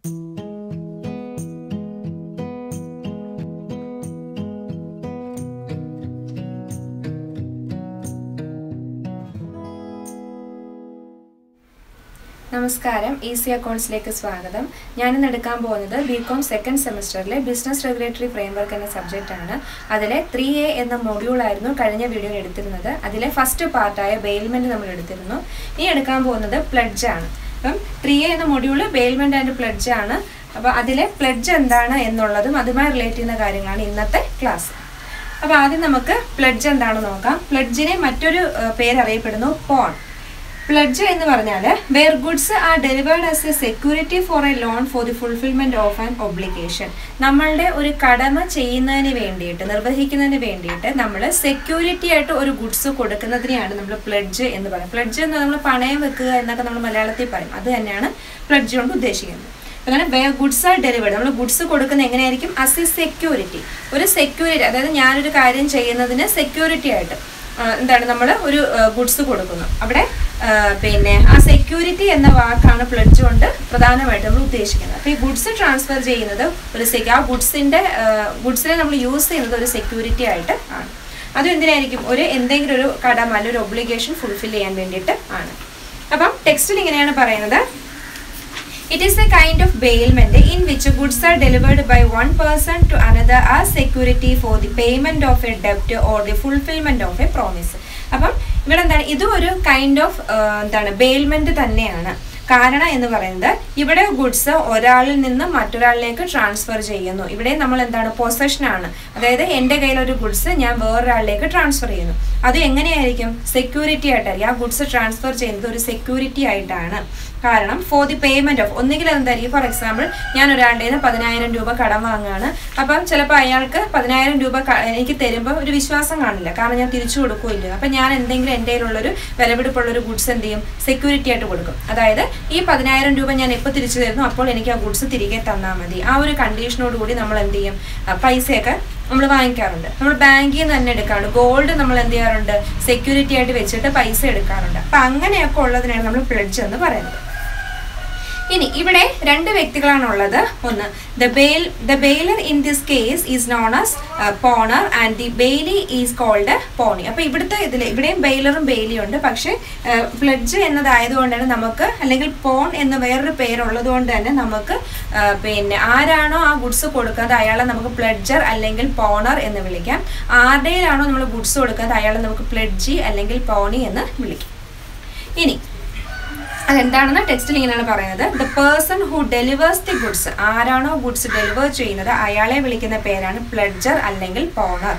നമസ്കാരം, ഈസി അക്കൗണ്ട്സിലേക്ക് സ്വാഗതം. ഞാനിന്ന് എടുക്കാൻ പോകുന്നത് ബികോം സെക്കൻഡ് സെമസ്റ്ററിലെ ബിസിനസ് റെഗുലേറ്ററി ഫ്രെയിംവർക്ക് എന്ന സബ്ജക്റ്റാണ്. അതിലെ 3A എന്ന മൊഡ്യൂളായിരുന്നു കഴിഞ്ഞ വീഡിയോയിൽ എടുത്തിരുന്നത്. അതിലെ ഫസ്റ്റ് പാർട്ടായ ബെയിൽമെൻറ്റ് നമ്മൾ എടുത്തിരുന്നു. ഇനി എടുക്കാൻ പോകുന്നത് പ്ലഡ്ജ് ആണ്. അപ്പം 3A എന്ന മൊഡ്യൂള് ബെയിൽമെൻറ്റ് ആൻഡ് പ്ലഡ്ജ് ആണ്. അപ്പോൾ അതിലെ പ്ലഡ്ജ് എന്താണ് എന്നുള്ളതും അതുമായി റിലേറ്റ് ചെയ്യുന്ന കാര്യങ്ങളാണ് ഇന്നത്തെ ക്ലാസ്. അപ്പോൾ ആദ്യം നമുക്ക് പ്ലഡ്ജ് എന്താണെന്ന് നോക്കാം. പ്ലഡ്ജിനെ മറ്റൊരു പേരറിയപ്പെടുന്നു പോൺ. പ്ലഡ്ജ് എന്ന് പറഞ്ഞാൽ where goods are delivered as a security for a loan for the fulfilment of an obligation. നമ്മളുടെ ഒരു കടമ ചെയ്യുന്നതിന് വേണ്ടിയിട്ട്, നിർവഹിക്കുന്നതിന് വേണ്ടിയിട്ട് നമ്മൾ സെക്യൂരിറ്റി ആയിട്ട് ഒരു ഗുഡ്സ് കൊടുക്കുന്നതിനെയാണ് നമ്മൾ പ്ലഡ്ജ് എന്ന് പറയുന്നത്. പ്ലഡ്ജ് എന്ന് നമ്മൾ പണയം വെക്കുക എന്നൊക്കെ നമ്മൾ മലയാളത്തിൽ പറയും. അത് തന്നെയാണ് പ്ലഡ്ജ് കൊണ്ട് ഉദ്ദേശിക്കുന്നത്. അങ്ങനെ വേർ ഗുഡ്സ് ആർ ഡെലിവേർഡ്, നമ്മൾ ഗുഡ്സ് കൊടുക്കുന്നത് എങ്ങനെയായിരിക്കും? As a security. ഒരു സെക്യൂരിറ്റി, അതായത് ഞാനൊരു കാര്യം ചെയ്യുന്നതിന് സെക്യൂരിറ്റി ആയിട്ട് എന്താണ് നമ്മൾ ഒരു ഗുഡ്സ് കൊടുക്കുന്നു. അവിടെ ആ സെക്യൂരിറ്റി എന്ന വാക്കാണ് പ്ലഡ്ജ് കൊണ്ട് പ്രധാനമായിട്ട് നമ്മൾ ഉദ്ദേശിക്കുന്നത്. അപ്പോൾ ഈ ഗുഡ്സ് ട്രാൻസ്ഫർ ചെയ്യുന്നത് ആ ഗുഡ്സിനെ നമ്മൾ യൂസ് ചെയ്യുന്നത് ഒരു സെക്യൂരിറ്റി ആയിട്ട് ആണ്. അതും എന്തിനായിരിക്കും? എന്തെങ്കിലും ഒരു കടമ അല്ലെങ്കിൽ ഒരു ഒബ്ലിഗേഷൻ ഫുൾഫിൽ ചെയ്യാൻ വേണ്ടിയിട്ട് ആണ്. അപ്പം ടെക്സ്റ്റിൽ ഇങ്ങനെയാണ് പറയുന്നത്: It is a kind of bailment in which goods are delivered by one person to another as security for the payment of a debt or the fulfillment of a promise. അപ്പം ഇവിടെ എന്താണ്? ഇതും ഒരു കൈൻഡ് ഓഫ് ബെയിൽമെന്റ് തന്നെയാണ്. കാരണം എന്ന് പറയുന്നത് ഇവിടെ ഗുഡ്സ് ഒരാളിൽ നിന്ന് മറ്റൊരാളിലേക്ക് ട്രാൻസ്ഫർ ചെയ്യുന്നു. ഇവിടെ നമ്മൾ എന്താണ്? പൊസഷൻ ആണ്. അതായത് എൻ്റെ കയ്യിലൊരു ഗുഡ്സ് ഞാൻ വേറൊരാളിലേക്ക് ട്രാൻസ്ഫർ ചെയ്യുന്നു. അത് എങ്ങനെയായിരിക്കും? സെക്യൂരിറ്റി ആയിട്ടായിരിക്കും. ആ ഗുഡ്സ് ട്രാൻസ്ഫർ ചെയ്യുന്നത് ഒരു സെക്യൂരിറ്റി ആയിട്ടാണ്. കാരണം ഫോർ ദി പേയ്മെന്റ് ഓഫ്, ഒന്നുകിൽ എന്തായിരിക്കും? ഫോർ എക്സാമ്പിൾ, ഞാൻ ഒരാളുടെ 10,000 രൂപ കടം വാങ്ങുകയാണ്. അപ്പം ചിലപ്പോൾ അയാൾക്ക് 10,000 രൂപ എനിക്ക് തരുമ്പോൾ ഒരു വിശ്വാസം കാണില്ല, കാരണം ഞാൻ തിരിച്ചു കൊടുക്കുകയില്ല. അപ്പം ഞാൻ എന്തെങ്കിലും എൻ്റെ കയ്യിലുള്ളൊരു വിലപിടിപ്പുള്ളൊരു ഗുഡ്സ് എന്ത് ചെയ്യും? സെക്യൂരിറ്റി ആയിട്ട് കൊടുക്കും. അതായത് ഈ 10,000 രൂപ ഞാൻ എപ്പോൾ തിരിച്ചു തരുന്നു അപ്പോൾ എനിക്ക് ആ ഗുഡ്സ് തിരികെ തന്നാൽ മതി. ആ ഒരു കണ്ടീഷനോട് കൂടി നമ്മൾ എന്ത് ചെയ്യും? പൈസയൊക്കെ നമ്മൾ വാങ്ങിക്കാറുണ്ട്. നമ്മൾ ബാങ്കിൽ നിന്ന് തന്നെ എടുക്കാറുണ്ട്. ഗോൾഡ് നമ്മൾ എന്ത് ചെയ്യാറുണ്ട്? സെക്യൂരിറ്റി ആയിട്ട് വെച്ചിട്ട് പൈസ എടുക്കാറുണ്ട്. അപ്പം അങ്ങനെയൊക്കെ ഉള്ളതിനാണ് നമ്മൾ പ്ലഡ്ജ് എന്ന് പറയുന്നത്. ഇനി ഇവിടെ 2 വ്യക്തികളാണുള്ളത്. ഒന്ന് the bailor in this case is known as pawner and the bailee is called pawny. അപ്പോൾ ഇവിടെയും ബെയിലറും ബെയിലിയും ഉണ്ട്. പക്ഷേ പ്ലഡ്ജ് എന്നതായതുകൊണ്ടാണ് നമുക്ക്, അല്ലെങ്കിൽ പോൺ എന്ന വേറൊരു പേരുള്ളത് കൊണ്ട് തന്നെ നമുക്ക് ആരാണോ ആ ഗുഡ്സ് കൊടുക്കുന്നത് അയാളെ നമുക്ക് പ്ലഡ്ജർ അല്ലെങ്കിൽ പോണർ എന്ന് വിളിക്കാം. ആരുടെയിലാണോ നമ്മൾ ഗുഡ്സ് കൊടുക്കുന്നത് അയാളെ നമുക്ക് പ്ലഡ്ജി അല്ലെങ്കിൽ പോണി എന്ന് വിളിക്കാം. ഇനി അതെന്താണെന്ന് ടെക്സ്റ്റിൽ ഇങ്ങനെയാണ് പറയുന്നത്: the person who delivers the goods, ആരാണോ ഗുഡ്സ് ഡെലിവർ ചെയ്യുന്നത് അയാളെ വിളിക്കുന്ന പേരാണ് പ്ലഡ്ജർ അല്ലെങ്കിൽ പോണർ.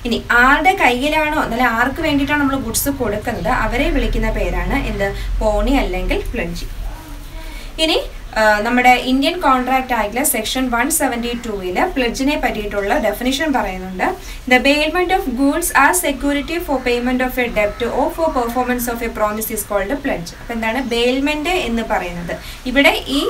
ഇനി ആരുടെ കയ്യിലാണോ, അല്ലെങ്കിൽ ആർക്ക് വേണ്ടിയിട്ടാണ് നമ്മൾ ഗുഡ്സ് കൊടുക്കുന്നത് അവരെ വിളിക്കുന്ന പേരാണ് എന്ത്? പോണി അല്ലെങ്കിൽ പ്ലഡ്ജി. ഇനി നമ്മുടെ ഇന്ത്യൻ കോൺട്രാക്ട് ആക്ടിലെ സെക്ഷൻ 172 പ്ലഡ്ജിനെ പറ്റിയിട്ടുള്ള ഡെഫിനിഷൻ പറയുന്നുണ്ട്. The bailment of goods as security for payment of a ഡെപ്റ്റ് or for performance of a promise is called pledge. അപ്പം എന്താണ് ബെയിൽമെന്റ് എന്ന് പറയുന്നത്? ഇവിടെ ഈ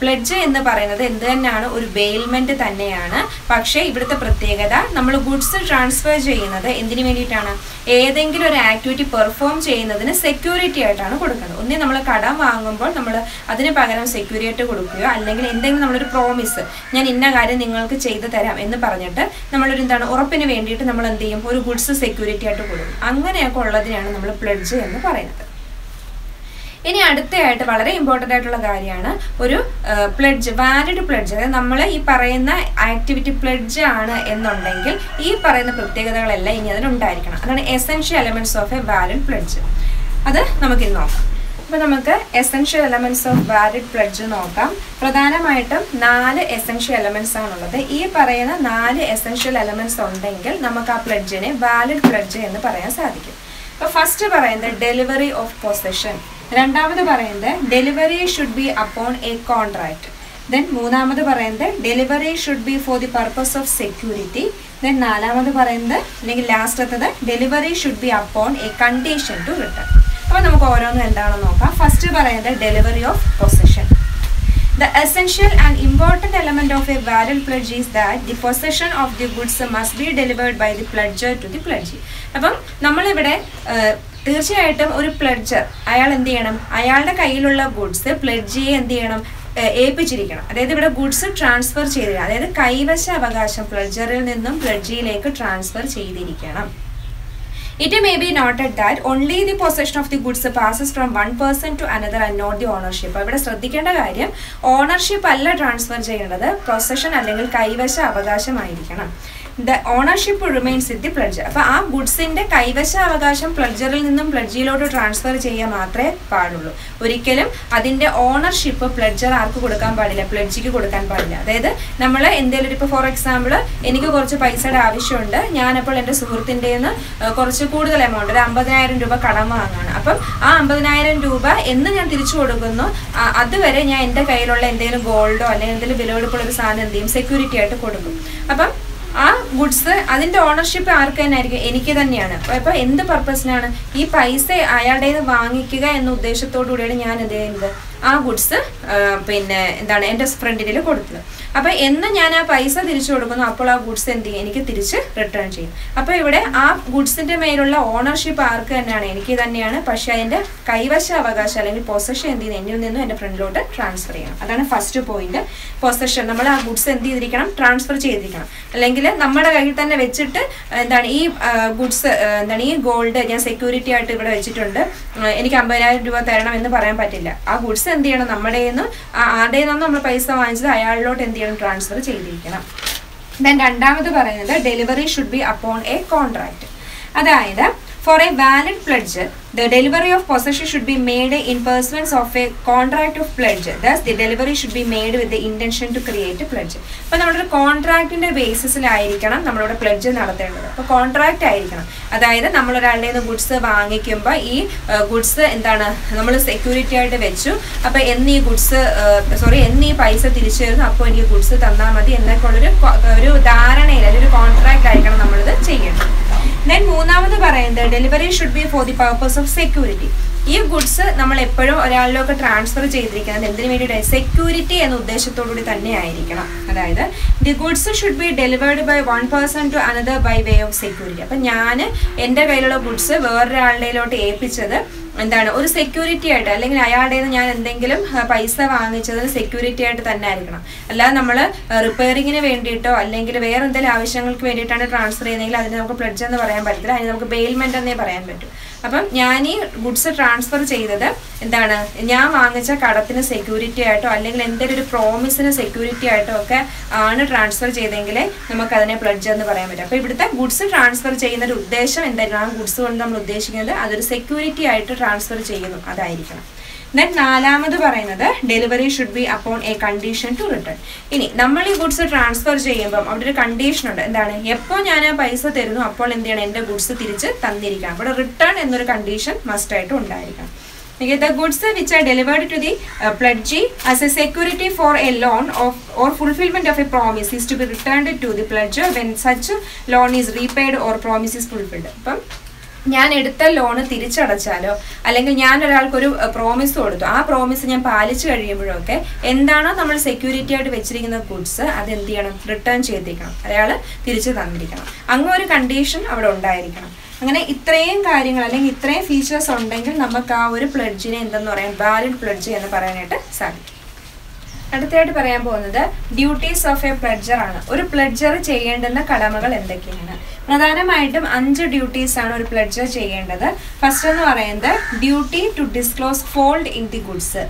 പ്ലഡ്ജ് എന്ന് പറയുന്നത് എന്ത് തന്നെയാണ്? ഒരു ബെയിൽമെന്റ് തന്നെയാണ്. പക്ഷേ ഇവിടുത്തെ പ്രത്യേകത, നമ്മൾ ഗുഡ്സ് ട്രാൻസ്ഫർ ചെയ്യുന്നത് എന്തിനു വേണ്ടിയിട്ടാണ്? ഏതെങ്കിലും ഒരു ആക്ടിവിറ്റി പെർഫോം ചെയ്യുന്നതിന് സെക്യൂരിറ്റി ആയിട്ടാണ് കൊടുക്കുന്നത്. ഒന്നേ നമ്മൾ കടം വാങ്ങുമ്പോൾ നമ്മൾ അതിന് പകരം സെക്യൂരിറ്റി കൊടുക്കുകയോ, അല്ലെങ്കിൽ എന്തെങ്കിലും നമ്മളൊരു പ്രോമിസ്, ഞാൻ ഇന്ന കാര്യം നിങ്ങൾക്ക് ചെയ്തു തരാം എന്ന് പറഞ്ഞിട്ട് നമ്മളൊരു ഉറപ്പിന് വേണ്ടിയിട്ട് നമ്മൾ എന്ത് ചെയ്യും? ഒരു ഗുഡ്സ് സെക്യൂരിറ്റി ആയിട്ട് കൊടുക്കും. അങ്ങനെയൊക്കെ ഉള്ളതിനാണ് നമ്മൾ പ്ലഡ്ജ് എന്ന് പറയുന്നത്. ഇനി അടുത്തയായിട്ട് വളരെ ഇമ്പോർട്ടൻ്റ് ആയിട്ടുള്ള കാര്യമാണ് ഒരു പ്ലഡ്ജ്, വാലിഡ് പ്ലഡ്ജ്. അതായത് നമ്മൾ ഈ പറയുന്ന ആക്ടിവിറ്റി പ്ലഡ്ജ് ആണ് എന്നുണ്ടെങ്കിൽ ഈ പറയുന്ന പ്രത്യേകതകളെല്ലാം ഇനി അതിനുണ്ടായിരിക്കണം. അതാണ് essential elements of A valid pledge. അത് നമുക്കിന്ന് നോക്കാം. അപ്പോൾ നമുക്ക് essential elements of valid pledge നോക്കാം. പ്രധാനമായിട്ടും 4 എസെൻഷ്യൽ എലമെന്റ്സ് ആണുള്ളത്. ഈ പറയുന്ന 4 എസെൻഷ്യൽ എലമെന്റ്സ് ഉണ്ടെങ്കിൽ നമുക്ക് ആ പ്ലഡ്ജിനെ വാലിഡ് പ്ലഡ്ജ് എന്ന് പറയാൻ സാധിക്കും. അപ്പോൾ ഫസ്റ്റ് പറയുന്നത് ഡെലിവറി ഓഫ് പൊസഷൻ, രണ്ടാമത് പറയുന്നത് delivery should be upon a contract, then മൂന്നാമത് പറയുന്നത് delivery should be for the purpose of security, then നാലാമത് പറയുന്നത് അല്ലെങ്കിൽ ലാസ്റ്റത്തത് delivery should be upon a condition to return. അപ്പോൾ നമുക്ക് ഓരോന്നും എന്താണെന്ന് നോക്കാം. ഫസ്റ്റ് പറയുന്നത് delivery of possession. The essential and important element of a valid pledge is that the possession of the goods must be delivered by the pledger to the pledgee. അപ്പം നമ്മളിവിടെ തീർച്ചയായിട്ടും ഒരു പ്ലഡ്ജർ അയാൾ എന്ത് ചെയ്യണം? അയാളുടെ കയ്യിലുള്ള ഗുഡ്സ് പ്ലഡ്ജിയെ എന്ത് ചെയ്യണം? ഏൽപ്പിച്ചിരിക്കണം. അതായത് ഇവിടെ ഗുഡ്സ് ട്രാൻസ്ഫർ ചെയ്തിരിക്കണം. അതായത് കൈവശ അവകാശം പ്ലഡ്ജറിൽ നിന്നും പ്ലഡ്ജിയിലേക്ക് ട്രാൻസ്ഫർ ചെയ്തിരിക്കണം. It may be noted that only the possession of the goods passes from one person to another and not the ownership. ഇവിടെ ശ്രദ്ധിക്കേണ്ട കാര്യം ഓണർഷിപ്പ് അല്ല ട്രാൻസ്ഫർ ചെയ്യേണ്ടത്, പൊസഷൻ അല്ലെങ്കിൽ കൈവശ അവകാശമായിരിക്കണം. The ownership remains with the pledger. അപ്പോൾ ആ ഗുഡ്സിന്റെ കൈവശ അവകാശം പ്ലഡ്ജറിൽ നിന്നും പ്ലഡ്ജിയിലോട്ട് ട്രാൻസ്ഫർ ചെയ്യാൻ മാത്രമേ പാടുള്ളൂ. ഒരിക്കലും അതിന്റെ ഓണർഷിപ്പ് പ്ലഡ്ജർ ആർക്ക് കൊടുക്കാൻ പാടില്ല, പ്ലഡ്ജിക്ക് കൊടുക്കാൻ പാടില്ല. അതായത് നമ്മൾ എന്തെങ്കിലും ഇപ്പോൾ ഫോർ എക്സാമ്പിൾ എനിക്ക് കുറച്ച് പൈസയുടെ ആവശ്യമുണ്ട്, ഞാനപ്പോൾ എൻ്റെ സുഹൃത്തിൻ്റെ നിന്ന് കുറച്ച് കൂടുതൽ എമൗണ്ട്, ഒരു 50,000 രൂപ കടം വാങ്ങാണ്. അപ്പം ആ 50,000 രൂപ എന്ന് ഞാൻ തിരിച്ചു കൊടുക്കുന്നു, അതുവരെ ഞാൻ എൻ്റെ കയ്യിലുള്ള എന്തെങ്കിലും ഗോൾഡോ അല്ലെങ്കിൽ എന്തെങ്കിലും വിലപിടിപ്പുള്ള ഒരു സാധനം എന്ത് ചെയ്യും, സെക്യൂരിറ്റി ആയിട്ട് കൊടുക്കും. അപ്പം ആ ഗുഡ്സ് അതിന്റെ ഓണർഷിപ്പ് ആർക്ക് തന്നെ ആയിരിക്കും, എനിക്ക് തന്നെയാണ്. അപ്പൊ എന്ത് പർപ്പസിനാണ് ഈ പൈസ അയാളുടെ നിന്ന് വാങ്ങിക്കുക എന്ന ഉദ്ദേശത്തോടു കൂടിയാണ് ഞാൻ എന്ത് ചെയ്യുന്നത്, ആ ഗുഡ്സ് പിന്നെ എന്താണ് എൻ്റെ ഫ്രണ്ടിൽ കൊടുത്തത്. അപ്പൊ എന്ന് ഞാൻ ആ പൈസ തിരിച്ചു കൊടുക്കുന്നു, അപ്പോൾ ആ ഗുഡ്സ് എന്ത് ചെയ്യും, എനിക്ക് തിരിച്ച് റിട്ടേൺ ചെയ്യും. അപ്പൊ ഇവിടെ ആ ഗുഡ്സിന്റെ മേലുള്ള ഓണർഷിപ്പ് ആർക്ക് തന്നെയാണ്, എനിക്ക് തന്നെയാണ്. പക്ഷെ അതിന്റെ കൈവശ അവകാശം അല്ലെങ്കിൽ പൊസഷൻ എന്ത് ചെയ്യുന്നത്, എന്നിൽ നിന്നും എൻ്റെ ഫ്രണ്ടിലോട്ട് ട്രാൻസ്ഫർ ചെയ്യണം. അതാണ് ഫസ്റ്റ് പോയിന്റ്. പൊസഷൻ നമ്മൾ ആ ഗുഡ്സ് എന്ത് ചെയ്തിരിക്കണം, ട്രാൻസ്ഫർ ചെയ്തിരിക്കണം. അല്ലെങ്കിൽ നമ്മുടെ കയ്യിൽ തന്നെ വെച്ചിട്ട് എന്താണ് ഈ ഗുഡ്സ് എന്താണ് ഈ ഗോൾഡ് ഞാൻ സെക്യൂരിറ്റി ആയിട്ട് ഇവിടെ വെച്ചിട്ടുണ്ട്, എനിക്ക് 50,000 രൂപ തരണം എന്ന് പറയാൻ പറ്റില്ല. ആ ഗുഡ്സ് എന്ത് ചെയ്യണം, നമ്മുടെ ആരുടെ നിന്നും നമ്മൾ പൈസ വാങ്ങിച്ചത് അയാളിലോട്ട് എന്ത് ചെയ്യണം, ട്രാൻസ്ഫർ ചെയ്തിരിക്കണം. ദെൻ രണ്ടാമത് പറയുന്നത് delivery should be upon a contract. അതായത് for a valid pledge, the delivery of possession should be made in pursuance of a contract of pledge. Thus, the delivery should be made with the intention to create a pledge. അപ്പോൾ നമ്മളൊരു കോൺട്രാക്റ്റിന്റെ ബേസിസിലായിരിക്കണം നമ്മളോട് pledge നടത്തേണ്ടത്. അപ്പോൾ contract ആയിരിക്കണം. അതായത് നമ്മളൊരാളുടെ നിന്ന് goods വാങ്ങിക്കുമ്പോൾ ഈ ഗുഡ്സ് എന്താണ് നമ്മൾ സെക്യൂരിറ്റി ആയിട്ട് വെച്ചു, അപ്പോൾ എന്നീ ഗുഡ്സ് എന്നീ പൈസ തിരിച്ചു തരുന്നു, അപ്പോൾ എനിക്ക് ഗുഡ്സ് തന്നാൽ മതി എന്നൊക്കെ ഉള്ളൊരു ധാരണയിൽ അല്ലെങ്കിൽ ഒരു കോൺട്രാക്റ്റ് ആയിരിക്കണം നമ്മളിത് ചെയ്യേണ്ടത്. ദെൻ മൂന്നാമത് പറയുന്നത് delivery should be for the purpose of security. ഈ ഗുഡ്സ് നമ്മൾ എപ്പോഴും ഒരാളിലേക്ക് ട്രാൻസ്ഫർ ചെയ്തിരിക്കുന്നത് എന്തിനു വേണ്ടിയിട്ടാണ്, സെക്യൂരിറ്റി എന്ന ഉദ്ദേശത്തോടുകൂടി തന്നെ ആയിരിക്കണം. അതായത് the goods should be delivered by one person to another by way of security. അപ്പം ഞാൻ എൻ്റെ കയ്യിലുള്ള ഗുഡ്സ് വേറൊരാളുടെയിലോട്ട് ഏൽപ്പിച്ചത് എന്താണ്, ഒരു സെക്യൂരിറ്റി ആയിട്ട്, അല്ലെങ്കിൽ അയാളുടെ നിന്ന് ഞാൻ എന്തെങ്കിലും പൈസ വാങ്ങിച്ചത് സെക്യൂരിറ്റി ആയിട്ട് തന്നെ ആയിരിക്കണം. അല്ലാതെ നമ്മൾ റിപ്പയറിങ്ങിന് വേണ്ടിയിട്ടോ അല്ലെങ്കിൽ വേറെ എന്തെങ്കിലും ആവശ്യങ്ങൾക്ക് വേണ്ടിയിട്ടാണ് ട്രാൻസ്ഫർ ചെയ്യുന്നതെങ്കിൽ അതിന് നമുക്ക് പ്ലെഡ്ജ് എന്ന് പറയാൻ പറ്റില്ല, അതിന് നമുക്ക് ബെയിൽമെന്റ് എന്നേ പറയാൻ പറ്റും. അപ്പം ഞാൻ ഈ ഗുഡ്സ് ട്രാൻസ്ഫർ ചെയ്തത് എന്താണ്, ഞാൻ വാങ്ങിച്ച കടത്തിന് സെക്യൂരിറ്റി ആയിട്ടോ അല്ലെങ്കിൽ എന്തെങ്കിലും ഒരു പ്രോമിസിന് സെക്യൂരിറ്റി ആയിട്ടോ ഒക്കെ ആണ് ട്രാൻസ്ഫർ ചെയ്തെങ്കിൽ നമുക്ക് അതിനെ പ്ലെഡ്ജ് എന്ന് പറയാൻ പറ്റും. അപ്പോൾ ഇവിടുത്തെ ഗുഡ്സ് ട്രാൻസ്ഫർ ചെയ്യുന്ന ഒരു ഉദ്ദേശം എന്തായിരുന്നു, ആ ഗുഡ്സ് കൊണ്ട് നമ്മൾ ഉദ്ദേശിക്കുന്നത് അതൊരു സെക്യൂരിറ്റി ആയിട്ട് ട്രാൻസ്ഫർ ചെയ്യുന്നു, അതായിരിക്കണം. ദെൻ നാലാമത് പറയുന്നത് delivery should be upon a condition to return. ഇനി നമ്മൾ ഈ ഗുഡ്സ് ട്രാൻസ്ഫർ ചെയ്യുമ്പം അവിടെ ഒരു കണ്ടീഷൻ ഉണ്ട്. എന്താണ്, എപ്പോൾ ഞാൻ ആ പൈസ തരുന്നു അപ്പോൾ എന്ത് ചെയ്യണം, എൻ്റെ ഗുഡ്സ് തിരിച്ച് തന്നിരിക്കണം. അവിടെ റിട്ടേൺ എന്നൊരു കണ്ടീഷൻ മസ്റ്റ് ആയിട്ട് ഉണ്ടായിരിക്കണം. The goods which are delivered to the pledgee as a security for a loan or fulfillment of a promise is to be returned to the pledger when such loan is repaid or promise is fulfilled. അപ്പം ഞാൻ എടുത്ത loan തിരിച്ചടച്ചാലോ അല്ലെങ്കിൽ ഞാൻ ഒരാൾക്കൊരു promise കൊടുത്തു, ആ promise ഞാൻ പാലിച്ചു കഴിയുമ്പോഴൊക്കെ എന്താണോ നമ്മൾ സെക്യൂരിറ്റി ആയിട്ട് വെച്ചിരിക്കുന്ന ഗുഡ്സ് അത് എന്ത് ചെയ്യണം, റിട്ടേൺ ചെയ്തിരിക്കണം, അയാൾ തിരിച്ചു തന്നിരിക്കണം. അങ്ങനെ ഒരു കണ്ടീഷൻ അവിടെ ഉണ്ടായിരിക്കണം. അങ്ങനെ ഇത്രയും കാര്യങ്ങൾ അല്ലെങ്കിൽ ഇത്രയും ഫീച്ചേഴ്സ് ഉണ്ടെങ്കിൽ നമുക്ക് ആ ഒരു പ്ലെഡ്ജിനെ എന്തെന്ന് പറയാൻ, വാലിഡ് പ്ലെഡ്ജ് എന്ന് പറയാനായിട്ട് സാധിക്കും. അടുത്തായിട്ട് പറയാൻ പോകുന്നത് ഡ്യൂട്ടീസ് ഓഫ് എ പ്ലെഡ്ജർ ആണ്. ഒരു പ്ലെഡ്ജർ ചെയ്യേണ്ടുന്ന കടമകൾ എന്തൊക്കെയാണ്? പ്രധാനമായിട്ടും 5 ഡ്യൂട്ടീസ് ആണ് ഒരു പ്ലെഡ്ജർ ചെയ്യേണ്ടത്. ഫസ്റ്റ് എന്ന് പറയുന്നത് duty to disclose fault in the goods.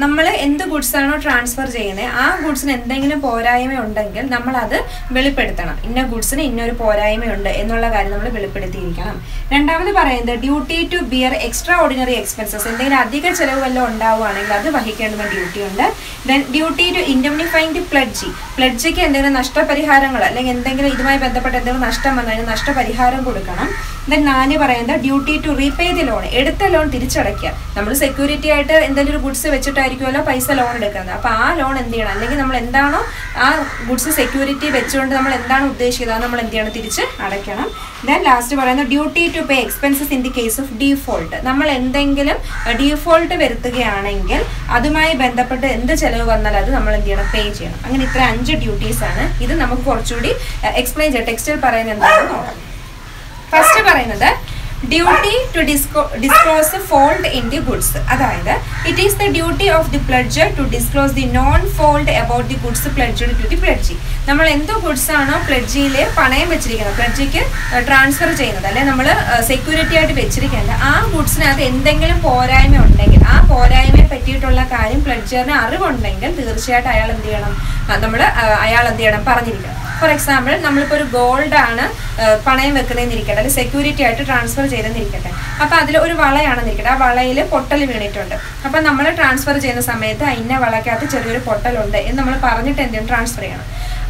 നമ്മൾ എന്ത് ഗുഡ്സ് ആണോ ട്രാൻസ്ഫർ ചെയ്യുന്നത് ആ ഗുഡ്സിന് എന്തെങ്കിലും പോരായ്മ ഉണ്ടെങ്കിൽ നമ്മൾ അത് വെളിപ്പെടുത്തണം. ഇന്ന ഗുഡ്സിന് ഇന്നൊരു പോരായ്മയുണ്ട് എന്നുള്ള കാര്യം നമ്മൾ വെളിപ്പെടുത്തിയിരിക്കണം. രണ്ടാമത് പറയുന്നത് duty to bear extraordinary expenses. എന്തെങ്കിലും അധിക ചിലവ് വല്ലതും ഉണ്ടാവുകയാണെങ്കിൽ അത് വഹിക്കേണ്ടുന്ന ഡ്യൂട്ടി ഉണ്ട്. Then duty to indemnifying the pledgee. പ്ലെഡ്ജിക്ക് എന്തെങ്കിലും നഷ്ടപരിഹാരങ്ങൾ അല്ലെങ്കിൽ എന്തെങ്കിലും ഇതുമായി ബന്ധപ്പെട്ട എന്തെങ്കിലും നഷ്ടം അതിന് നഷ്ടപരിഹാരം കൊടുക്കണം. ദെൻ 4 പറയുന്നത് duty to repay the loan. എടുത്ത ലോൺ തിരിച്ചടയ്ക്കുക. നമ്മൾ സെക്യൂരിറ്റി ആയിട്ട് എന്തെങ്കിലും ഒരു ഗുഡ്സ് വെച്ചിട്ടായിരിക്കുമല്ലോ പൈസ ലോൺ എടുക്കുന്നത്. അപ്പോൾ ആ ലോൺ എന്ത് ചെയ്യണം, അല്ലെങ്കിൽ നമ്മൾ എന്താണോ ആ ഗുഡ്സ് സെക്യൂരിറ്റി വെച്ചുകൊണ്ട് നമ്മൾ എന്താണ് ഉദ്ദേശിക്കുന്നത് നമ്മൾ എന്ത് ചെയ്യണം, തിരിച്ച് അടയ്ക്കണം. ദെൻ ലാസ്റ്റ് പറയുന്നത് duty to pay expenses in the case of default. നമ്മൾ എന്തെങ്കിലും ഡീഫോൾട്ട് വരുത്തുകയാണെങ്കിൽ അതുമായി ബന്ധപ്പെട്ട് എന്ത് ചിലവ് വന്നാൽ അത് നമ്മൾ എന്ത് ചെയ്യണം, പേ ചെയ്യണം. അങ്ങനെ ഇത്ര 5 ഡ്യൂട്ടീസ് ആണ്. ഇത് നമുക്ക് കുറച്ചുകൂടി എക്സ്പ്ലെയിൻ ചെയ്യാം, ടെക്സ്റ്റിൽ പറയുന്നത് എന്താണെന്ന് നോക്കാം. ഫസ്റ്റ് പറയുന്നത് duty to disclose fault in the goods. അതായത് it is the duty of the pledger to disclose the non fault about the goods pledged to the pledgee. നമ്മൾ എന്ത് ഗുഡ്സ് ആണോ പ്ലഡ്ജിയിൽ പണയം വെച്ചിരിക്കുന്നത്, പ്ലഡ്ജിക്ക് ട്രാൻസ്ഫർ ചെയ്യുന്നത്, അല്ലെങ്കിൽ നമ്മൾ സെക്യൂരിറ്റി ആയിട്ട് വെച്ചിരിക്കുന്നത്, ആ ഗുഡ്സിനകത്ത് എന്തെങ്കിലും പോരായ്മ ഉണ്ടെങ്കിൽ ആ പോരായ്മയെ പറ്റിയിട്ടുള്ള കാര്യം പ്ലഡ്ജറിന് അറിവുണ്ടെങ്കിൽ തീർച്ചയായിട്ടും അയാൾ എന്ത് ചെയ്യണം, പറഞ്ഞിരിക്കണം. ഫോർ എക്സാമ്പിൾ നമ്മളിപ്പോൾ ഒരു ഗോൾഡാണ് പണയം വെക്കുന്നതെന്നിരിക്കട്ടെ, അല്ലെങ്കിൽ സെക്യൂരിറ്റി ആയിട്ട് ട്രാൻസ്ഫർ ചെയ്തെന്നിരിക്കട്ടെ. അപ്പോൾ അതിൽ ഒരു വളയാണെന്നിരിക്കട്ടെ, ആ വളയിൽ പൊട്ടൽ വീണിട്ടുണ്ട്. അപ്പം നമ്മൾ ട്രാൻസ്ഫർ ചെയ്യുന്ന സമയത്ത് ഇന്ന വളക്കകത്ത് ചെറിയൊരു പൊട്ടലുണ്ട് എന്ന് നമ്മൾ പറഞ്ഞിട്ട് എന്തെങ്കിലും ട്രാൻസ്ഫർ ചെയ്യണം.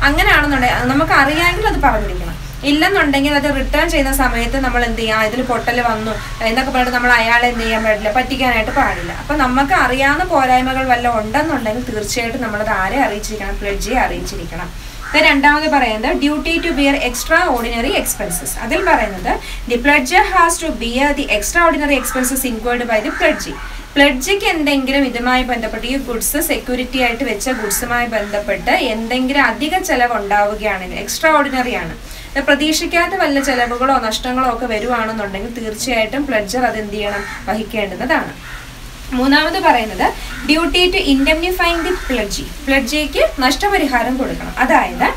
അങ്ങനെയാണെന്നുണ്ടെങ്കിൽ നമുക്ക് അറിയാമെങ്കിൽ അത് പറഞ്ഞിരിക്കണം. ഇല്ലെന്നുണ്ടെങ്കിൽ അത് റിട്ടേൺ ചെയ്യുന്ന സമയത്ത് നമ്മൾ എന്ത് ചെയ്യാം, ഇതിൽ പൊട്ടൽ വന്നു എന്നൊക്കെ പറഞ്ഞിട്ട് നമ്മൾ അയാളെ എന്ത് ചെയ്യാൻ പാടില്ല, പറ്റിക്കാനായിട്ട് പാടില്ല. അപ്പം നമുക്ക് അറിയാവുന്ന പോരായ്മകൾ വല്ലതും ഉണ്ടെന്നുണ്ടെങ്കിൽ തീർച്ചയായിട്ടും നമ്മളത് ആരെ അറിയിച്ചിരിക്കണം, പ്ലഡ്ജിയെ അറിയിച്ചിരിക്കണം. രണ്ടാമത് പറയുന്നത് duty to bear extraordinary expenses. അതിൽ പറയുന്നത് the pledger has to bear the extraordinary expenses incurred by the pledgee. പ്ലഡ്ജിക്ക് എന്തെങ്കിലും ഇതുമായി ബന്ധപ്പെട്ട്, ഈ ഗുഡ്സ് സെക്യൂരിറ്റി ആയിട്ട് വെച്ച ഗുഡ്സുമായി ബന്ധപ്പെട്ട് എന്തെങ്കിലും അധിക ചെലവ് ഉണ്ടാവുകയാണെങ്കിൽ, എക്സ്ട്രാ ഓർഡിനറി ആണ്, പ്രതീക്ഷിക്കാത്ത വല്ല ചെലവുകളോ നഷ്ടങ്ങളോ ഒക്കെ വരുവാണെന്നുണ്ടെങ്കിൽ തീർച്ചയായിട്ടും പ്ലഡ്ജർ അത് എന്ത് ചെയ്യണം, വഹിക്കേണ്ടതാണ്. മൂന്നാമത് പറയുന്നത് ഡ്യൂട്ടി ടു ഇൻഡെംനിഫൈങ് ദി പ്ലഡ്ജി. പ്ലഡ്ജിക്ക് നഷ്ടപരിഹാരം കൊടുക്കണം. അതായത്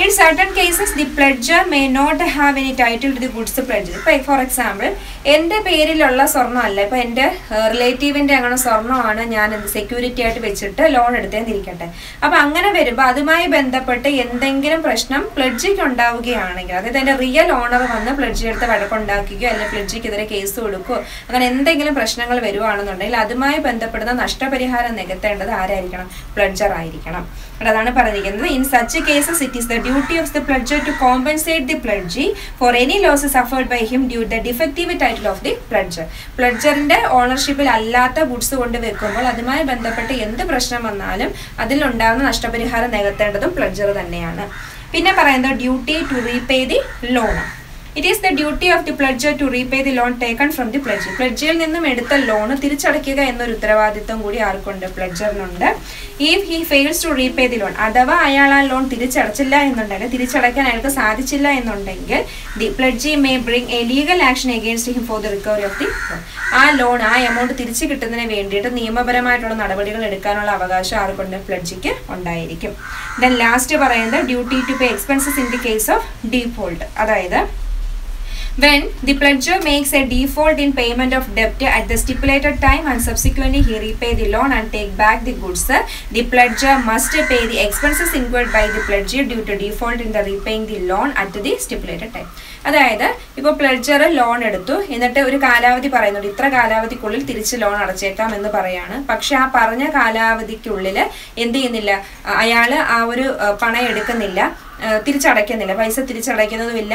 in certain cases the pledger may not have any title to the goods pledged. For example, എൻ്റെ പേരിലുള്ള സ്വർണ്ണമല്ല, ഇപ്പോൾ എൻ്റെ റിലേറ്റീവിൻ്റെ അങ്ങനെ സ്വർണ്ണമാണ് ഞാൻ സെക്യൂരിറ്റി ആയിട്ട് വെച്ചിട്ട് ലോൺ എടുത്തേന്നിരിക്കട്ടെ. അപ്പം അങ്ങനെ വരുമ്പോൾ അതുമായി ബന്ധപ്പെട്ട് എന്തെങ്കിലും പ്രശ്നം പ്ലഡ്ജിക്ക് ഉണ്ടാവുകയാണെങ്കിൽ, അതായത് എൻ്റെ റിയൽ ഓണർ വന്ന് പ്ലഡ്ജി എടുത്ത് വഴക്കുണ്ടാക്കുകയോ അല്ലെങ്കിൽ പ്ലഡ്ജിക്കെതിരെ കേസ് കൊടുക്കുകയോ അങ്ങനെ എന്തെങ്കിലും പ്രശ്നങ്ങൾ വരുവാണെന്നുണ്ടെങ്കിൽ അതുമായി ബന്ധപ്പെടുന്ന നഷ്ടപരിഹാരം നികത്തേണ്ടത് ആരായിരിക്കണം, പ്ലഡ്ജർ ആയിരിക്കണം. അതാണ് പറഞ്ഞിരിക്കുന്നത്. In such cases it is the duty of the pledger to compensate the pledgee for any losses suffered by him due to the defective title of the pledger. പ്ലഡ്ജറിന്റെ ഓണർഷിപ്പിൽ അല്ലാത്ത ഗുഡ്സ് കൊണ്ട് വെക്കുമ്പോൾ അതുമായി ബന്ധപ്പെട്ട് എന്ത് പ്രശ്നം വന്നാലും അതിലുണ്ടാകുന്ന നഷ്ടപരിഹാരം നികത്തേണ്ടതും പ്ലഡ്ജർ തന്നെയാണ്. പിന്നെ പറയുന്നത് duty to repay the loan. It is the duty of the pledger to repay the loan taken from the pledgee. പ്ലഡ്ജിയിൽ നിന്നും എടുത്ത ലോൺ തിരിച്ചടയ്ക്കുക എന്നൊരു ഉത്തരവാദിത്വം കൂടി ആർക്കുണ്ട്, പ്ലഡ്ജറിനുണ്ട്. If he fails to repay the loan, അഥവാ അയാൾ ആ ലോൺ തിരിച്ചടച്ചില്ല എന്നുണ്ടെങ്കിൽ, തിരിച്ചടയ്ക്കാൻ അയാൾക്ക് സാധിച്ചില്ല എന്നുണ്ടെങ്കിൽ, the pledgee may bring a legal action against him for the recovery of the loan. ആ ലോൺ, ആ എമൗണ്ട് തിരിച്ചു കിട്ടുന്നതിന് വേണ്ടിയിട്ട് നിയമപരമായിട്ടുള്ള നടപടികൾ എടുക്കാനുള്ള അവകാശം ആർക്കുണ്ട്, പ്ലഡ്ജിക്ക് ഉണ്ടായിരിക്കും. Then ലാസ്റ്റ് പറയുന്നത് duty to pay expenses in the case of default. അതായത് when the pledger makes a default in payment of debt at the stipulated time and subsequently he repay the loan and take back the goods, the pledger must pay the expenses incurred by the pledger due to default in the repaying the loan at the stipulated time. അതായത് ഇപ്പോൾ pledger loan എടുത്തു, എന്നിട്ട് ഒരു കാലാവധി പറയുന്നുണ്ട്, ഇത്ര കാലാവധിക്കുള്ളിൽ തിരിച്ച് loan അടച്ചേക്കാം എന്ന് പറയാണ്. പക്ഷെ ആ പറഞ്ഞ കാലാവധിക്കുള്ളിൽ എന്ത് ചെയ്യുന്നില്ല, അയാൾ ആ ഒരു പണം എടുക്കുന്നില്ല, തിരിച്ചടയ്ക്കുന്നില്ല, പൈസ തിരിച്ചടയ്ക്കുന്നതുമില്ല,